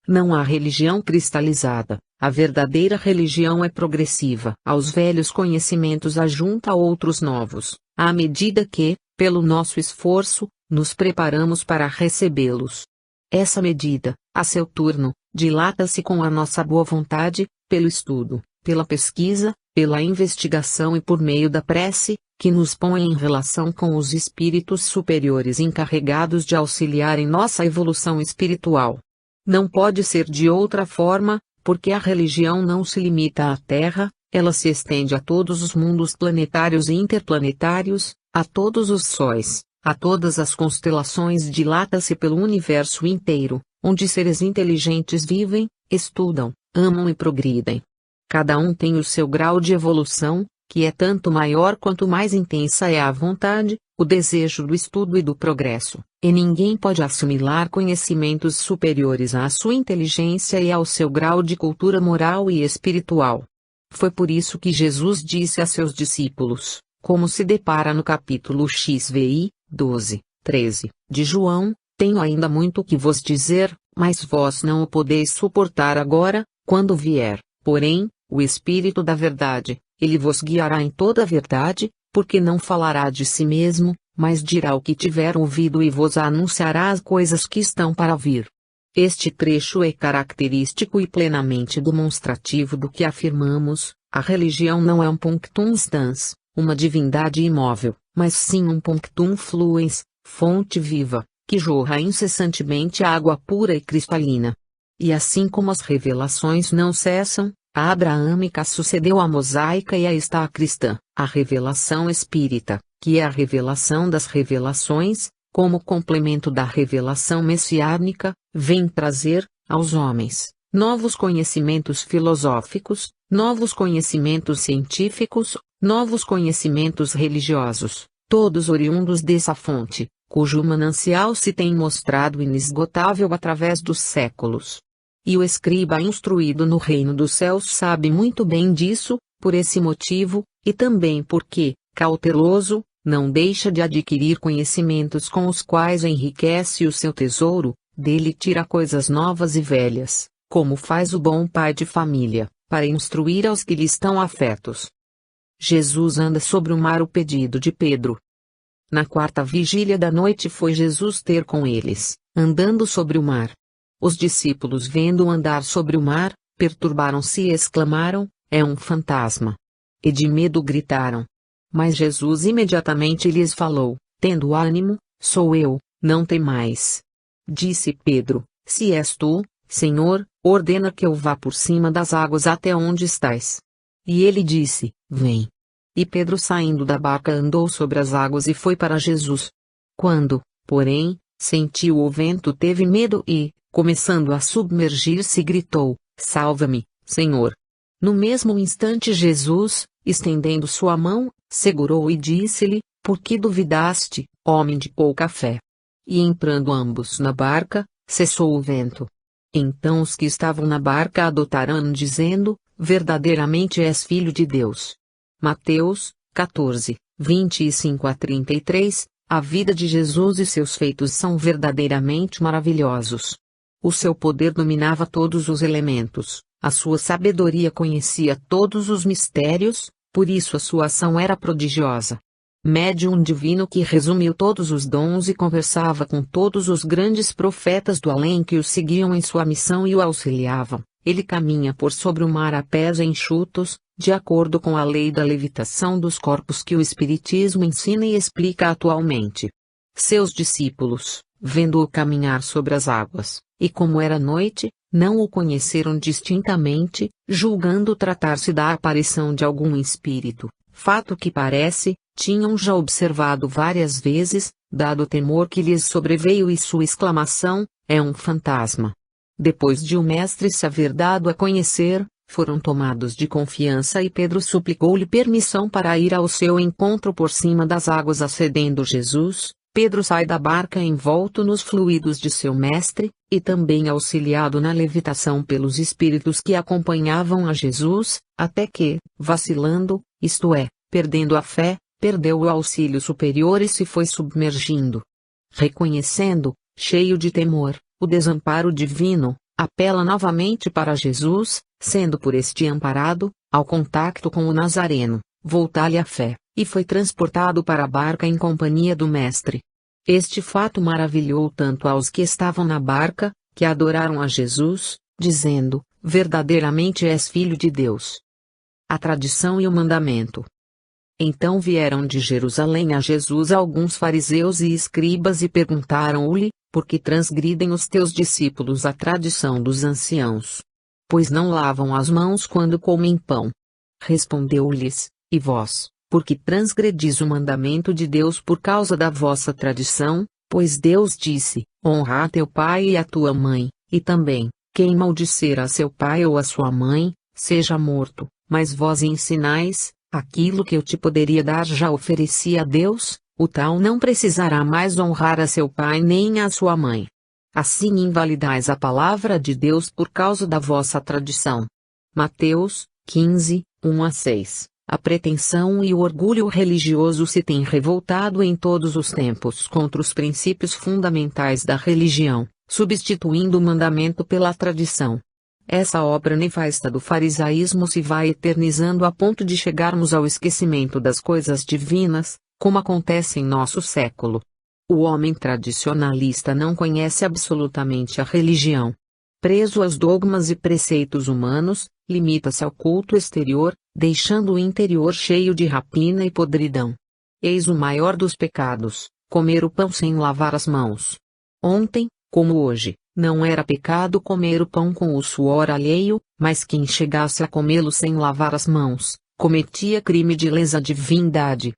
Não há religião cristalizada, a verdadeira religião é progressiva. Aos velhos conhecimentos ajunta outros novos, à medida que, pelo nosso esforço, nos preparamos para recebê-los. Essa medida, a seu turno, dilata-se com a nossa boa vontade, pelo estudo, pela pesquisa, pela investigação e por meio da prece, que nos põe em relação com os espíritos superiores encarregados de auxiliar em nossa evolução espiritual. Não pode ser de outra forma, porque a religião não se limita à Terra, ela se estende a todos os mundos planetários e interplanetários, a todos os sóis, a todas as constelações, dilata-se pelo universo inteiro, onde seres inteligentes vivem, estudam, amam e progridem. Cada um tem o seu grau de evolução, que é tanto maior quanto mais intensa é a vontade, o desejo do estudo e do progresso, e ninguém pode assimilar conhecimentos superiores à sua inteligência e ao seu grau de cultura moral e espiritual. Foi por isso que Jesus disse a seus discípulos, como se depara no capítulo XVI, 12, 13, de João: tenho ainda muito que vos dizer, mas vós não o podeis suportar agora, quando vier, porém, o Espírito da Verdade, ele vos guiará em toda a verdade, porque não falará de si mesmo, mas dirá o que tiver ouvido e vos anunciará as coisas que estão para vir. Este trecho é característico e plenamente demonstrativo do que afirmamos: a religião não é um punctum stans, uma divindade imóvel, mas sim um punctum fluens, fonte viva, que jorra incessantemente água pura e cristalina. E assim como as revelações não cessam, a abraâmica sucedeu à mosaica e a está a cristã, a revelação espírita, que é a revelação das revelações, como complemento da revelação messiânica, vem trazer, aos homens, novos conhecimentos filosóficos, novos conhecimentos científicos, novos conhecimentos religiosos, todos oriundos dessa fonte, cujo manancial se tem mostrado inesgotável através dos séculos. E o escriba instruído no reino dos céus sabe muito bem disso, por esse motivo, e também porque, cauteloso, não deixa de adquirir conhecimentos com os quais enriquece o seu tesouro, dele tira coisas novas e velhas, como faz o bom pai de família, para instruir aos que lhe estão afetos. Jesus anda sobre o mar. O pedido de Pedro. Na quarta vigília da noite foi Jesus ter com eles, andando sobre o mar. Os discípulos, vendo-o andar sobre o mar, perturbaram-se e exclamaram: é um fantasma! E de medo gritaram. Mas Jesus imediatamente lhes falou: tendo ânimo, sou eu, não temais. Disse Pedro: se és tu, Senhor, ordena que eu vá por cima das águas até onde estás. E ele disse: vem. E Pedro, saindo da barca, andou sobre as águas e foi para Jesus. Quando, porém, sentiu o vento, teve medo e, começando a submergir-se, gritou: salva-me, Senhor! No mesmo instante Jesus, estendendo sua mão, segurou-o e disse-lhe: por que duvidaste, homem de pouca fé? E entrando ambos na barca, cessou o vento. Então os que estavam na barca adotaram, dizendo: verdadeiramente és filho de Deus. Mateus 14, 25 a 33. A vida de Jesus e seus feitos são verdadeiramente maravilhosos. O seu poder dominava todos os elementos, a sua sabedoria conhecia todos os mistérios, por isso a sua ação era prodigiosa. Médium divino que resumiu todos os dons e conversava com todos os grandes profetas do além que o seguiam em sua missão e o auxiliavam. Ele caminha por sobre o mar a pés enxutos, de acordo com a lei da levitação dos corpos que o Espiritismo ensina e explica atualmente. Seus discípulos, vendo-o caminhar sobre as águas, e como era noite, não o conheceram distintamente, julgando tratar-se da aparição de algum espírito, fato que parece, tinham já observado várias vezes, dado o temor que lhes sobreveio e sua exclamação: é um fantasma. Depois de o mestre se haver dado a conhecer, foram tomados de confiança e Pedro suplicou-lhe permissão para ir ao seu encontro por cima das águas. Acedendo Jesus, Pedro sai da barca envolto nos fluidos de seu mestre, e também auxiliado na levitação pelos espíritos que acompanhavam a Jesus, até que, vacilando, isto é, perdendo a fé, perdeu o auxílio superior e se foi submergindo. Reconhecendo, cheio de temor, o desamparo divino, apela novamente para Jesus, sendo por este amparado, ao contacto com o Nazareno, voltar-lhe a fé, e foi transportado para a barca em companhia do Mestre. Este fato maravilhou tanto aos que estavam na barca, que adoraram a Jesus, dizendo: verdadeiramente és Filho de Deus. A tradição e o mandamento. Então vieram de Jerusalém a Jesus alguns fariseus e escribas e perguntaram-lhe: por que transgridem os teus discípulos a tradição dos anciãos? Pois não lavam as mãos quando comem pão. Respondeu-lhes: e vós, por que transgredis o mandamento de Deus por causa da vossa tradição? Pois Deus disse: honra a teu pai e a tua mãe, e também, quem maldisser a seu pai ou a sua mãe, seja morto. Mas vós ensinais: aquilo que eu te poderia dar já ofereci a Deus, o tal não precisará mais honrar a seu pai nem a sua mãe. Assim invalidais a palavra de Deus por causa da vossa tradição. Mateus 15, 1-6. A pretensão e o orgulho religioso se têm revoltado em todos os tempos contra os princípios fundamentais da religião, substituindo o mandamento pela tradição. Essa obra nefasta do farisaísmo se vai eternizando a ponto de chegarmos ao esquecimento das coisas divinas, como acontece em nosso século. O homem tradicionalista não conhece absolutamente a religião. Preso aos dogmas e preceitos humanos, limita-se ao culto exterior, deixando o interior cheio de rapina e podridão. Eis o maior dos pecados: comer o pão sem lavar as mãos. Ontem, como hoje, não era pecado comer o pão com o suor alheio, mas quem chegasse a comê-lo sem lavar as mãos, cometia crime de lesa divindade.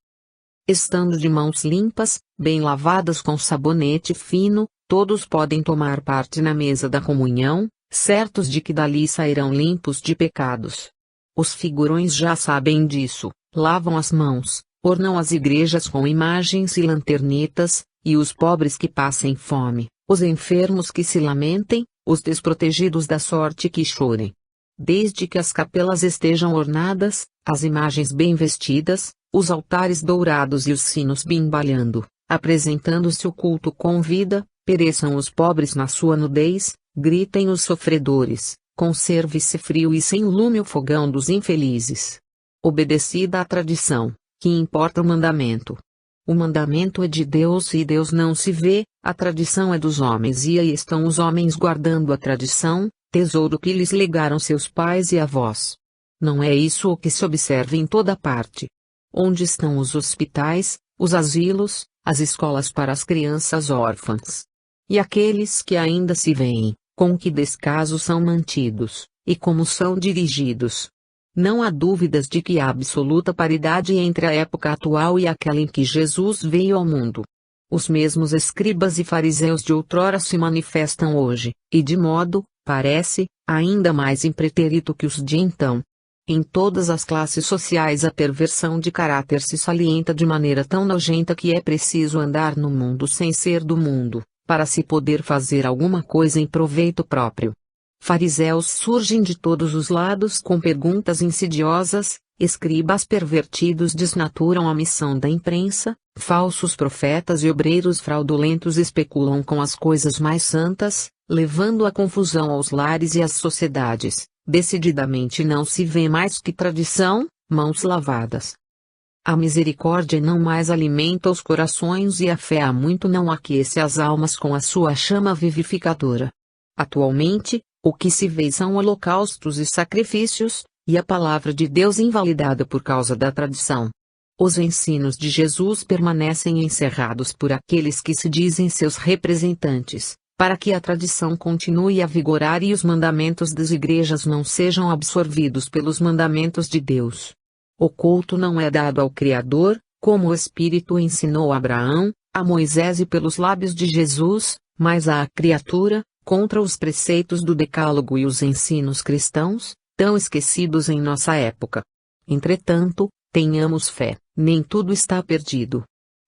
Estando de mãos limpas, bem lavadas com sabonete fino, todos podem tomar parte na mesa da comunhão, certos de que dali sairão limpos de pecados. Os figurões já sabem disso, lavam as mãos, ornam as igrejas com imagens e lanternetas, e os pobres que passem fome, os enfermos que se lamentem, os desprotegidos da sorte que chorem. Desde que as capelas estejam ornadas, as imagens bem vestidas, os altares dourados e os sinos bimbalhando, apresentando-se o culto com vida, pereçam os pobres na sua nudez, gritem os sofredores, conserve-se frio e sem lume o fogão dos infelizes. Obedecida à tradição, que importa o mandamento. O mandamento é de Deus e Deus não se vê, a tradição é dos homens e aí estão os homens guardando a tradição, tesouro que lhes legaram seus pais e avós. Não é isso o que se observa em toda parte. Onde estão os hospitais, os asilos, as escolas para as crianças órfãs? E aqueles que ainda se veem, com que descaso são mantidos, e como são dirigidos? Não há dúvidas de que há absoluta paridade entre a época atual e aquela em que Jesus veio ao mundo. Os mesmos escribas e fariseus de outrora se manifestam hoje, e de modo, parece, ainda mais impretérito que os de então. Em todas as classes sociais a perversão de caráter se salienta de maneira tão nojenta que é preciso andar no mundo sem ser do mundo, para se poder fazer alguma coisa em proveito próprio. Fariseus surgem de todos os lados com perguntas insidiosas, escribas pervertidos desnaturam a missão da imprensa, falsos profetas e obreiros fraudulentos especulam com as coisas mais santas, levando a confusão aos lares e às sociedades. Decididamente não se vê mais que tradição, mãos lavadas. A misericórdia não mais alimenta os corações e a fé há muito não aquece as almas com a sua chama vivificadora. Atualmente, o que se vê são holocaustos e sacrifícios, e a palavra de Deus invalidada por causa da tradição. Os ensinos de Jesus permanecem encerrados por aqueles que se dizem seus representantes, para que a tradição continue a vigorar e os mandamentos das igrejas não sejam absorvidos pelos mandamentos de Deus. O culto não é dado ao Criador, como o Espírito ensinou a Abraão, a Moisés e pelos lábios de Jesus, mas à criatura, contra os preceitos do Decálogo e os ensinos cristãos, tão esquecidos em nossa época. Entretanto, tenhamos fé, nem tudo está perdido.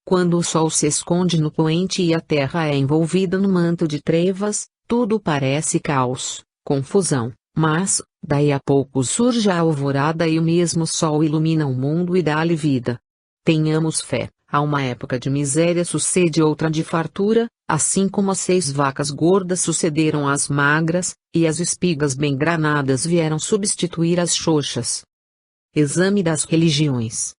Quando o sol se esconde no poente e a terra é envolvida no manto de trevas, tudo parece caos, confusão, mas, daí a pouco surge a alvorada e o mesmo sol ilumina o mundo e dá-lhe vida. Tenhamos fé, a uma época de miséria sucede outra de fartura, assim como as 6 vacas gordas sucederam às magras, e as espigas bem granadas vieram substituir as xoxas. Exame das religiões.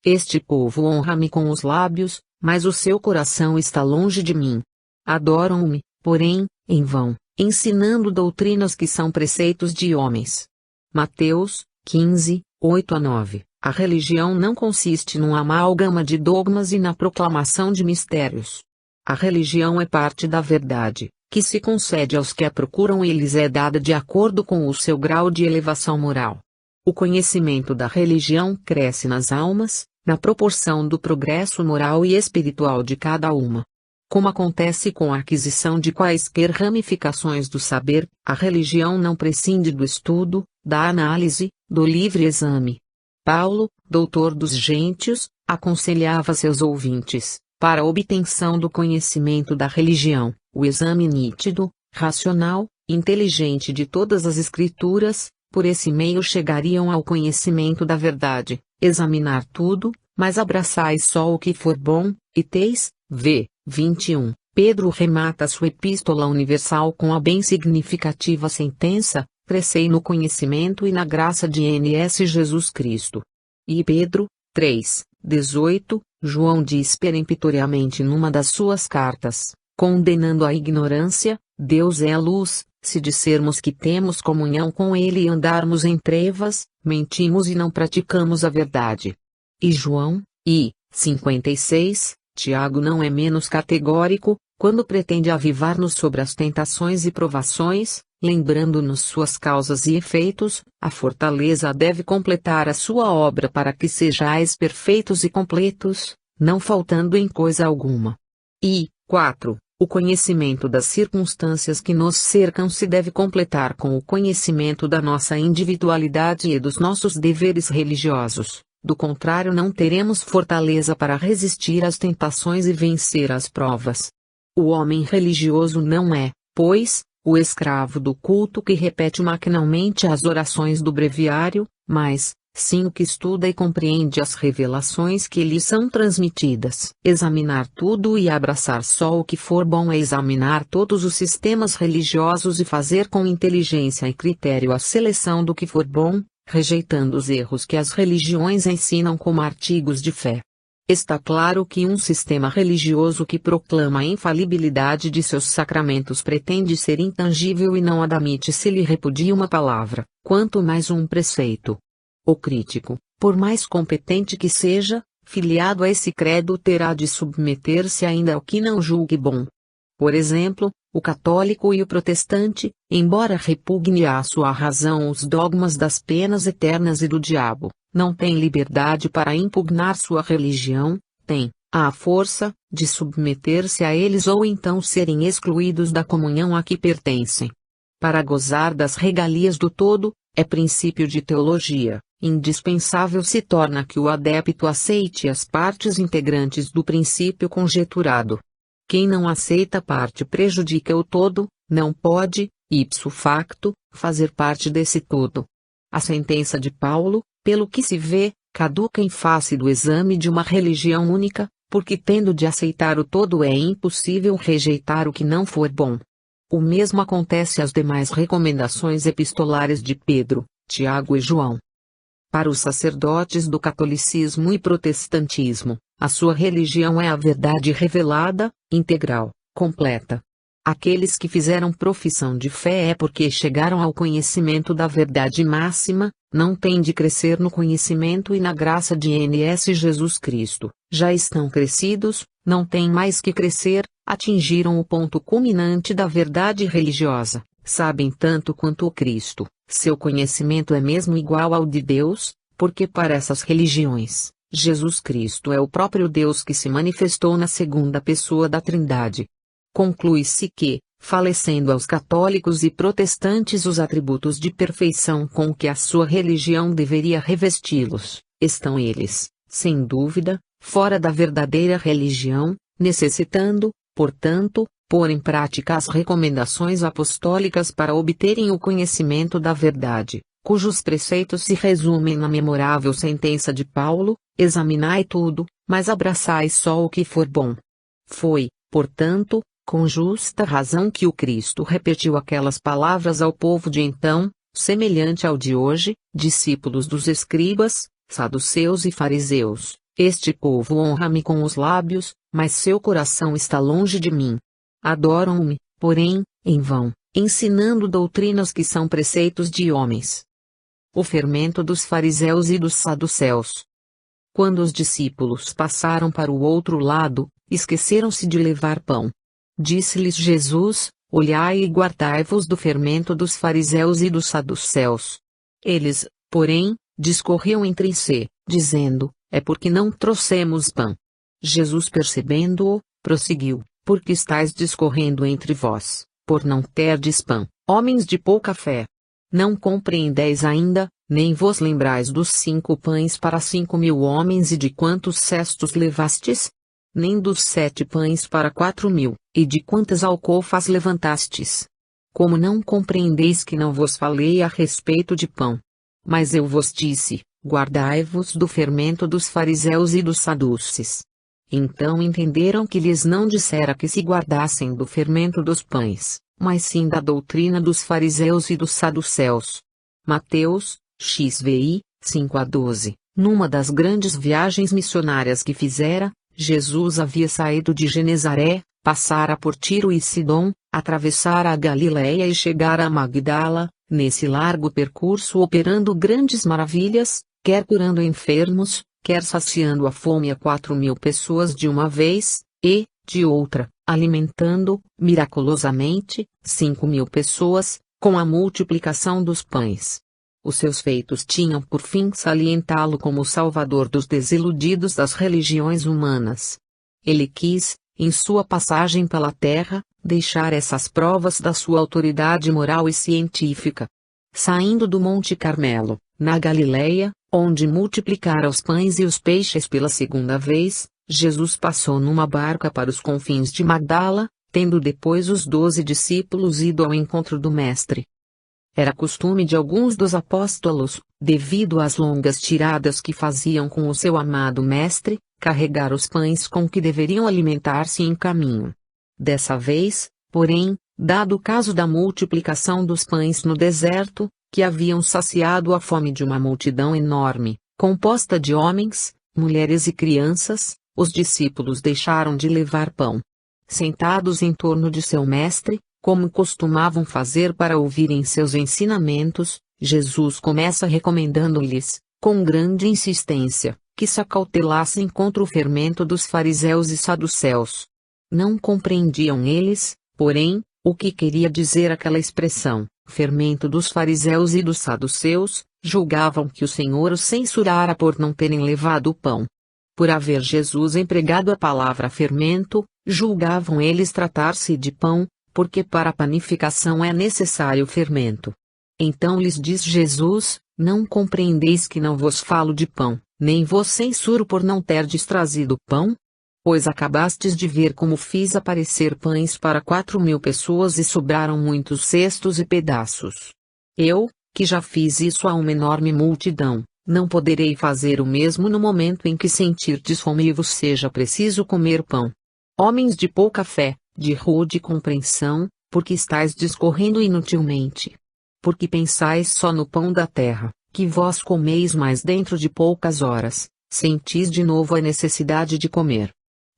Este povo honra-me com os lábios, mas o seu coração está longe de mim. Adoram-me, porém, em vão, ensinando doutrinas que são preceitos de homens. Mateus 15, 8-9. A religião não consiste num amálgama de dogmas e na proclamação de mistérios. A religião é parte da verdade, que se concede aos que a procuram e lhes é dada de acordo com o seu grau de elevação moral. O conhecimento da religião cresce nas almas, na proporção do progresso moral e espiritual de cada uma. Como acontece com a aquisição de quaisquer ramificações do saber, a religião não prescinde do estudo, da análise, do livre exame. Paulo, doutor dos gentios, aconselhava seus ouvintes, para a obtenção do conhecimento da religião, o exame nítido, racional, inteligente de todas as escrituras, por esse meio chegariam ao conhecimento da verdade. Examinar tudo, mas abraçai só o que for bom, e teis, v. 21. Pedro remata sua epístola universal com a bem significativa sentença: crescei no conhecimento e na graça de N.S. Jesus Cristo. E Pedro, 3, 18, João diz peremptoriamente numa das suas cartas, condenando a ignorância: Deus é a luz, se dissermos que temos comunhão com Ele e andarmos em trevas, mentimos e não praticamos a verdade. E João, 56, Tiago não é menos categórico, quando pretende avivar-nos sobre as tentações e provações, lembrando-nos suas causas e efeitos. A fortaleza deve completar a sua obra para que sejais perfeitos e completos, não faltando em coisa alguma. E, 4. O conhecimento das circunstâncias que nos cercam se deve completar com o conhecimento da nossa individualidade e dos nossos deveres religiosos. Do contrário, não teremos fortaleza para resistir às tentações e vencer as provas. O homem religioso não é, pois, o escravo do culto que repete maquinalmente as orações do breviário, mas, sim, o que estuda e compreende as revelações que lhe são transmitidas. Examinar tudo e abraçar só o que for bom é examinar todos os sistemas religiosos e fazer com inteligência e critério a seleção do que for bom, rejeitando os erros que as religiões ensinam como artigos de fé. Está claro que um sistema religioso que proclama a infalibilidade de seus sacramentos pretende ser intangível e não admite se lhe repudia uma palavra, quanto mais um preceito. O crítico, por mais competente que seja, filiado a esse credo terá de submeter-se ainda ao que não julgue bom. Por exemplo, o católico e o protestante, embora repugne à sua razão os dogmas das penas eternas e do diabo, não têm liberdade para impugnar sua religião, têm, à força, de submeter-se a eles ou então serem excluídos da comunhão a que pertencem. Para gozar das regalias do todo, é princípio de teologia, indispensável se torna que o adepto aceite as partes integrantes do princípio conjeturado. Quem não aceita parte prejudica o todo, não pode, ipso facto, fazer parte desse todo. A sentença de Paulo, pelo que se vê, caduca em face do exame de uma religião única, porque tendo de aceitar o todo é impossível rejeitar o que não for bom. O mesmo acontece às demais recomendações epistolares de Pedro, Tiago e João. Para os sacerdotes do catolicismo e protestantismo, a sua religião é a verdade revelada, integral, completa. Aqueles que fizeram profissão de fé é porque chegaram ao conhecimento da verdade máxima, não têm de crescer no conhecimento e na graça de N.S. Jesus Cristo, já estão crescidos, não têm mais que crescer, atingiram o ponto culminante da verdade religiosa, sabem tanto quanto o Cristo, seu conhecimento é mesmo igual ao de Deus, porque para essas religiões, Jesus Cristo é o próprio Deus que se manifestou na segunda pessoa da Trindade. Conclui-se que, falecendo aos católicos e protestantes os atributos de perfeição com que a sua religião deveria revesti-los, estão eles, sem dúvida, fora da verdadeira religião, necessitando, portanto, pôr em prática as recomendações apostólicas para obterem o conhecimento da verdade, cujos preceitos se resumem na memorável sentença de Paulo: examinai tudo, mas abraçai só o que for bom. Foi, portanto, com justa razão que o Cristo repetiu aquelas palavras ao povo de então, semelhante ao de hoje, discípulos dos escribas, saduceus e fariseus: este povo honra-me com os lábios, mas seu coração está longe de mim. Adoram-me, porém, em vão, ensinando doutrinas que são preceitos de homens. O fermento dos fariseus e dos saduceus. Quando os discípulos passaram para o outro lado, esqueceram-se de levar pão. Disse-lhes Jesus: olhai e guardai-vos do fermento dos fariseus e dos saduceus. Eles, porém, discorriam entre si, dizendo: é porque não trouxemos pão. Jesus, percebendo-o, prosseguiu: porque estáis discorrendo entre vós, por não terdes pão, homens de pouca fé? Não compreendeis ainda, nem vos lembrais dos 5 pães para 5.000 homens e de quantos cestos levastes? Nem dos 7 pães para 4.000, e de quantas alcofas levantastes? Como não compreendeis que não vos falei a respeito de pão? Mas eu vos disse: guardai-vos do fermento dos fariseus e dos saduceus. Então entenderam que lhes não dissera que se guardassem do fermento dos pães, mas sim da doutrina dos fariseus e dos saduceus. Mateus, XVI, 5-12. Numa das grandes viagens missionárias que fizera, Jesus havia saído de Genezaré, passara por Tiro e Sidom, atravessara a Galiléia e chegara a Magdala, nesse largo percurso operando grandes maravilhas, quer curando enfermos, quer saciando a fome a 4.000 pessoas de uma vez, e, de outra, alimentando, miraculosamente, 5.000 pessoas, com a multiplicação dos pães. Os seus feitos tinham por fim salientá-lo como o salvador dos desiludidos das religiões humanas. Ele quis, em sua passagem pela terra, deixar essas provas da sua autoridade moral e científica. Saindo do Monte Carmelo, na Galiléia, onde multiplicara os pães e os peixes pela segunda vez, Jesus passou numa barca para os confins de Magdala, tendo depois os 12 discípulos ido ao encontro do Mestre. Era costume de alguns dos apóstolos, devido às longas tiradas que faziam com o seu amado Mestre, carregar os pães com que deveriam alimentar-se em caminho. Dessa vez, porém, dado o caso da multiplicação dos pães no deserto, que haviam saciado a fome de uma multidão enorme, composta de homens, mulheres e crianças, os discípulos deixaram de levar pão. Sentados em torno de seu mestre, como costumavam fazer para ouvirem seus ensinamentos, Jesus começa recomendando-lhes, com grande insistência, que se acautelassem contra o fermento dos fariseus e saduceus. Não compreendiam eles, porém, o que queria dizer aquela expressão, fermento dos fariseus e dos saduceus. Julgavam que o Senhor os censurara por não terem levado o pão. Por haver Jesus empregado a palavra fermento, julgavam eles tratar-se de pão, porque para a panificação é necessário fermento. Então lhes diz Jesus: não compreendeis que não vos falo de pão, nem vos censuro por não terdes trazido pão? Pois acabastes de ver como fiz aparecer pães para 4.000 pessoas e sobraram muitos cestos e pedaços. Eu, que já fiz isso a uma enorme multidão, não poderei fazer o mesmo no momento em que sentirdes fome e vos seja preciso comer pão. Homens de pouca fé, de rude compreensão, porque estáis discorrendo inutilmente. Porque pensais só no pão da terra, que vós comeis mais dentro de poucas horas, sentis de novo a necessidade de comer.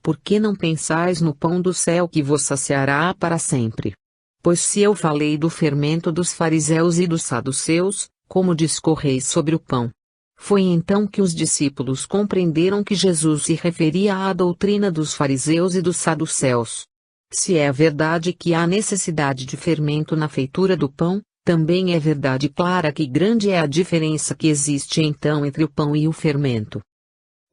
Por que não pensais no pão do céu que vos saciará para sempre? Pois se eu falei do fermento dos fariseus e dos saduceus, como discorreis sobre o pão? Foi então que os discípulos compreenderam que Jesus se referia à doutrina dos fariseus e dos saduceus. Se é verdade que há necessidade de fermento na feitura do pão, também é verdade clara que grande é a diferença que existe então entre o pão e o fermento.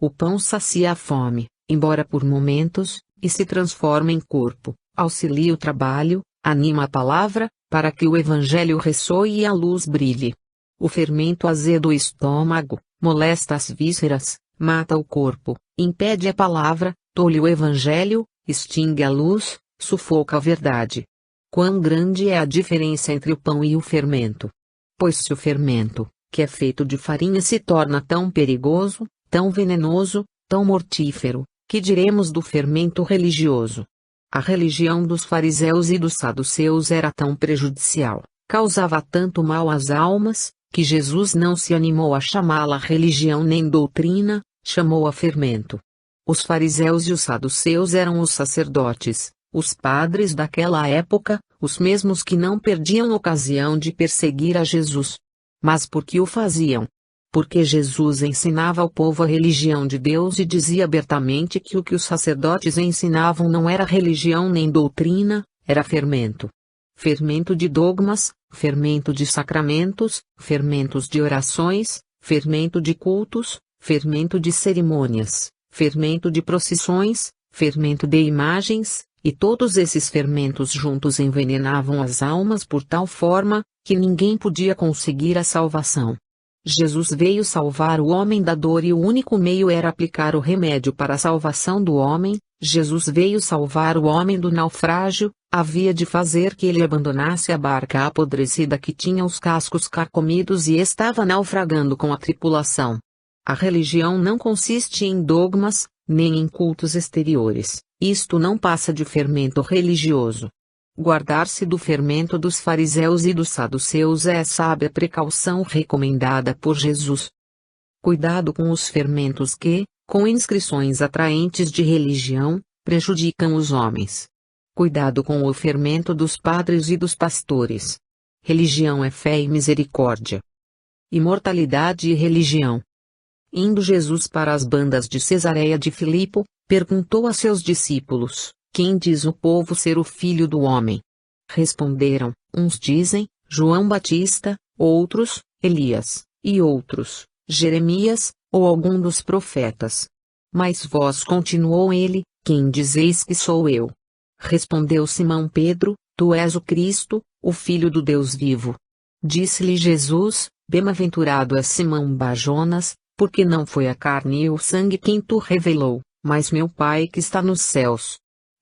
O pão sacia a fome, embora por momentos, e se transforma em corpo, auxilia o trabalho, anima a palavra, para que o evangelho ressoe e a luz brilhe. O fermento azeda o estômago, molesta as vísceras, mata o corpo, impede a palavra, tolhe o evangelho, extingue a luz, sufoca a verdade. Quão grande é a diferença entre o pão e o fermento! Pois se o fermento, que é feito de farinha, se torna tão perigoso, tão venenoso, tão mortífero, que diremos do fermento religioso? A religião dos fariseus e dos saduceus era tão prejudicial, causava tanto mal às almas, que Jesus não se animou a chamá-la religião nem doutrina, chamou-a fermento. Os fariseus e os saduceus eram os sacerdotes, os padres daquela época, os mesmos que não perdiam ocasião de perseguir a Jesus. Mas por que o faziam? Porque Jesus ensinava ao povo a religião de Deus e dizia abertamente que o que os sacerdotes ensinavam não era religião nem doutrina, era fermento. Fermento de dogmas, fermento de sacramentos, fermentos de orações, fermento de cultos, fermento de cerimônias, fermento de procissões, fermento de imagens, e todos esses fermentos juntos envenenavam as almas por tal forma, que ninguém podia conseguir a salvação. Jesus veio salvar o homem da dor e o único meio era aplicar o remédio para a salvação do homem. Jesus veio salvar o homem do naufrágio, havia de fazer que ele abandonasse a barca apodrecida que tinha os cascos carcomidos e estava naufragando com a tripulação. A religião não consiste em dogmas, nem em cultos exteriores, isto não passa de fermento religioso. Guardar-se do fermento dos fariseus e dos saduceus é a sábia precaução recomendada por Jesus. Cuidado com os fermentos que, com inscrições atraentes de religião, prejudicam os homens. Cuidado com o fermento dos padres e dos pastores. Religião é fé e misericórdia. Imortalidade e religião. Indo Jesus para as bandas de Cesareia de Filipo, perguntou a seus discípulos: quem diz o povo ser o Filho do Homem? Responderam: uns dizem, João Batista, outros, Elias, e outros, Jeremias, ou algum dos profetas. Mas vós, continuou ele, quem dizeis que sou eu? Respondeu Simão Pedro: tu és o Cristo, o Filho do Deus vivo. Disse-lhe Jesus: bem-aventurado és Simão Bar-Jonas, porque não foi a carne e o sangue quem tu revelou, mas meu Pai que está nos céus.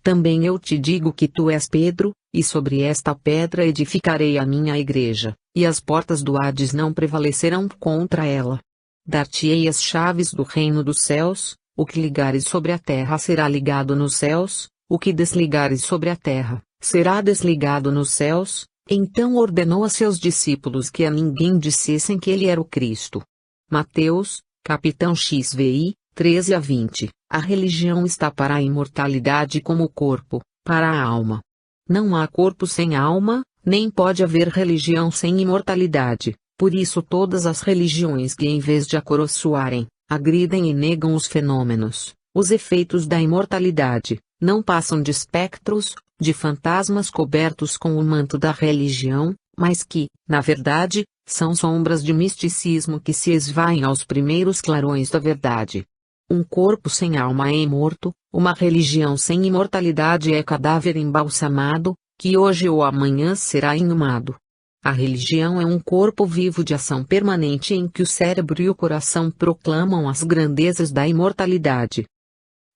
Também eu te digo que tu és Pedro, e sobre esta pedra edificarei a minha igreja, e as portas do Hades não prevalecerão contra ela. Dar-te-ei as chaves do reino dos céus, o que ligares sobre a terra será ligado nos céus, o que desligares sobre a terra, será desligado nos céus. Então ordenou a seus discípulos que a ninguém dissessem que ele era o Cristo. Mateus, capitão XVI, 13-20. A religião está para a imortalidade como o corpo, para a alma. Não há corpo sem alma, nem pode haver religião sem imortalidade. Por isso todas as religiões que em vez de acoroçoarem, agridem e negam os fenômenos, os efeitos da imortalidade, não passam de espectros, de fantasmas cobertos com o manto da religião, mas que, na verdade, são sombras de misticismo que se esvaem aos primeiros clarões da verdade. Um corpo sem alma é morto, uma religião sem imortalidade é cadáver embalsamado, que hoje ou amanhã será inumado. A religião é um corpo vivo de ação permanente em que o cérebro e o coração proclamam as grandezas da imortalidade.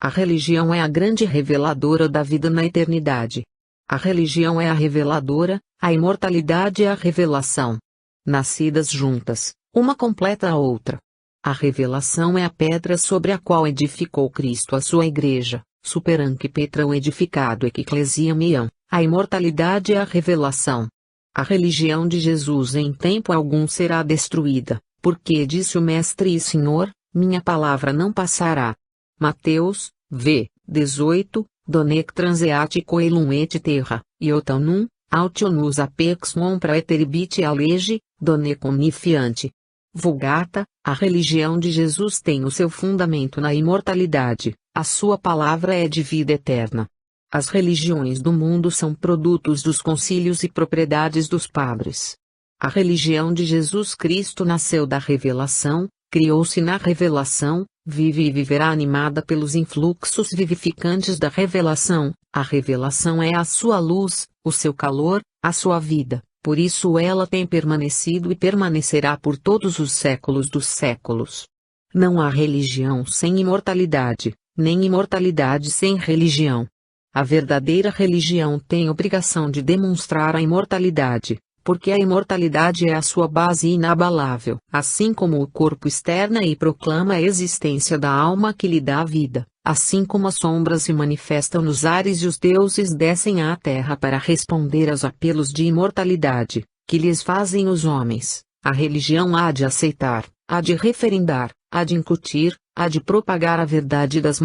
A religião é a grande reveladora da vida na eternidade. A religião é a reveladora, a imortalidade é a revelação. Nascidas juntas, uma completa a outra. A revelação é a pedra sobre a qual edificou Cristo a sua igreja, superanque Petram edificado ecclesia meiam. A imortalidade é a revelação. A religião de Jesus em tempo algum será destruída, porque disse o Mestre e Senhor, minha palavra não passará. Mateus, v. 18, donec transeat coelum et terra, iotanum, autionus apex non praeteribit allege, donec omnifiante. Vulgata, a religião de Jesus tem o seu fundamento na imortalidade, a sua palavra é de vida eterna. As religiões do mundo são produtos dos concílios e propriedades dos padres. A religião de Jesus Cristo nasceu da revelação, criou-se na revelação, vive e viverá animada pelos influxos vivificantes da revelação. A revelação é a sua luz, o seu calor, a sua vida, por isso ela tem permanecido e permanecerá por todos os séculos dos séculos. Não há religião sem imortalidade, nem imortalidade sem religião. A verdadeira religião tem obrigação de demonstrar a imortalidade, porque a imortalidade é a sua base inabalável. Assim como o corpo externa e proclama a existência da alma que lhe dá a vida, assim como as sombras se manifestam nos ares e os deuses descem à terra para responder aos apelos de imortalidade, que lhes fazem os homens, a religião há de aceitar, há de referendar, há de incutir, há de propagar a verdade das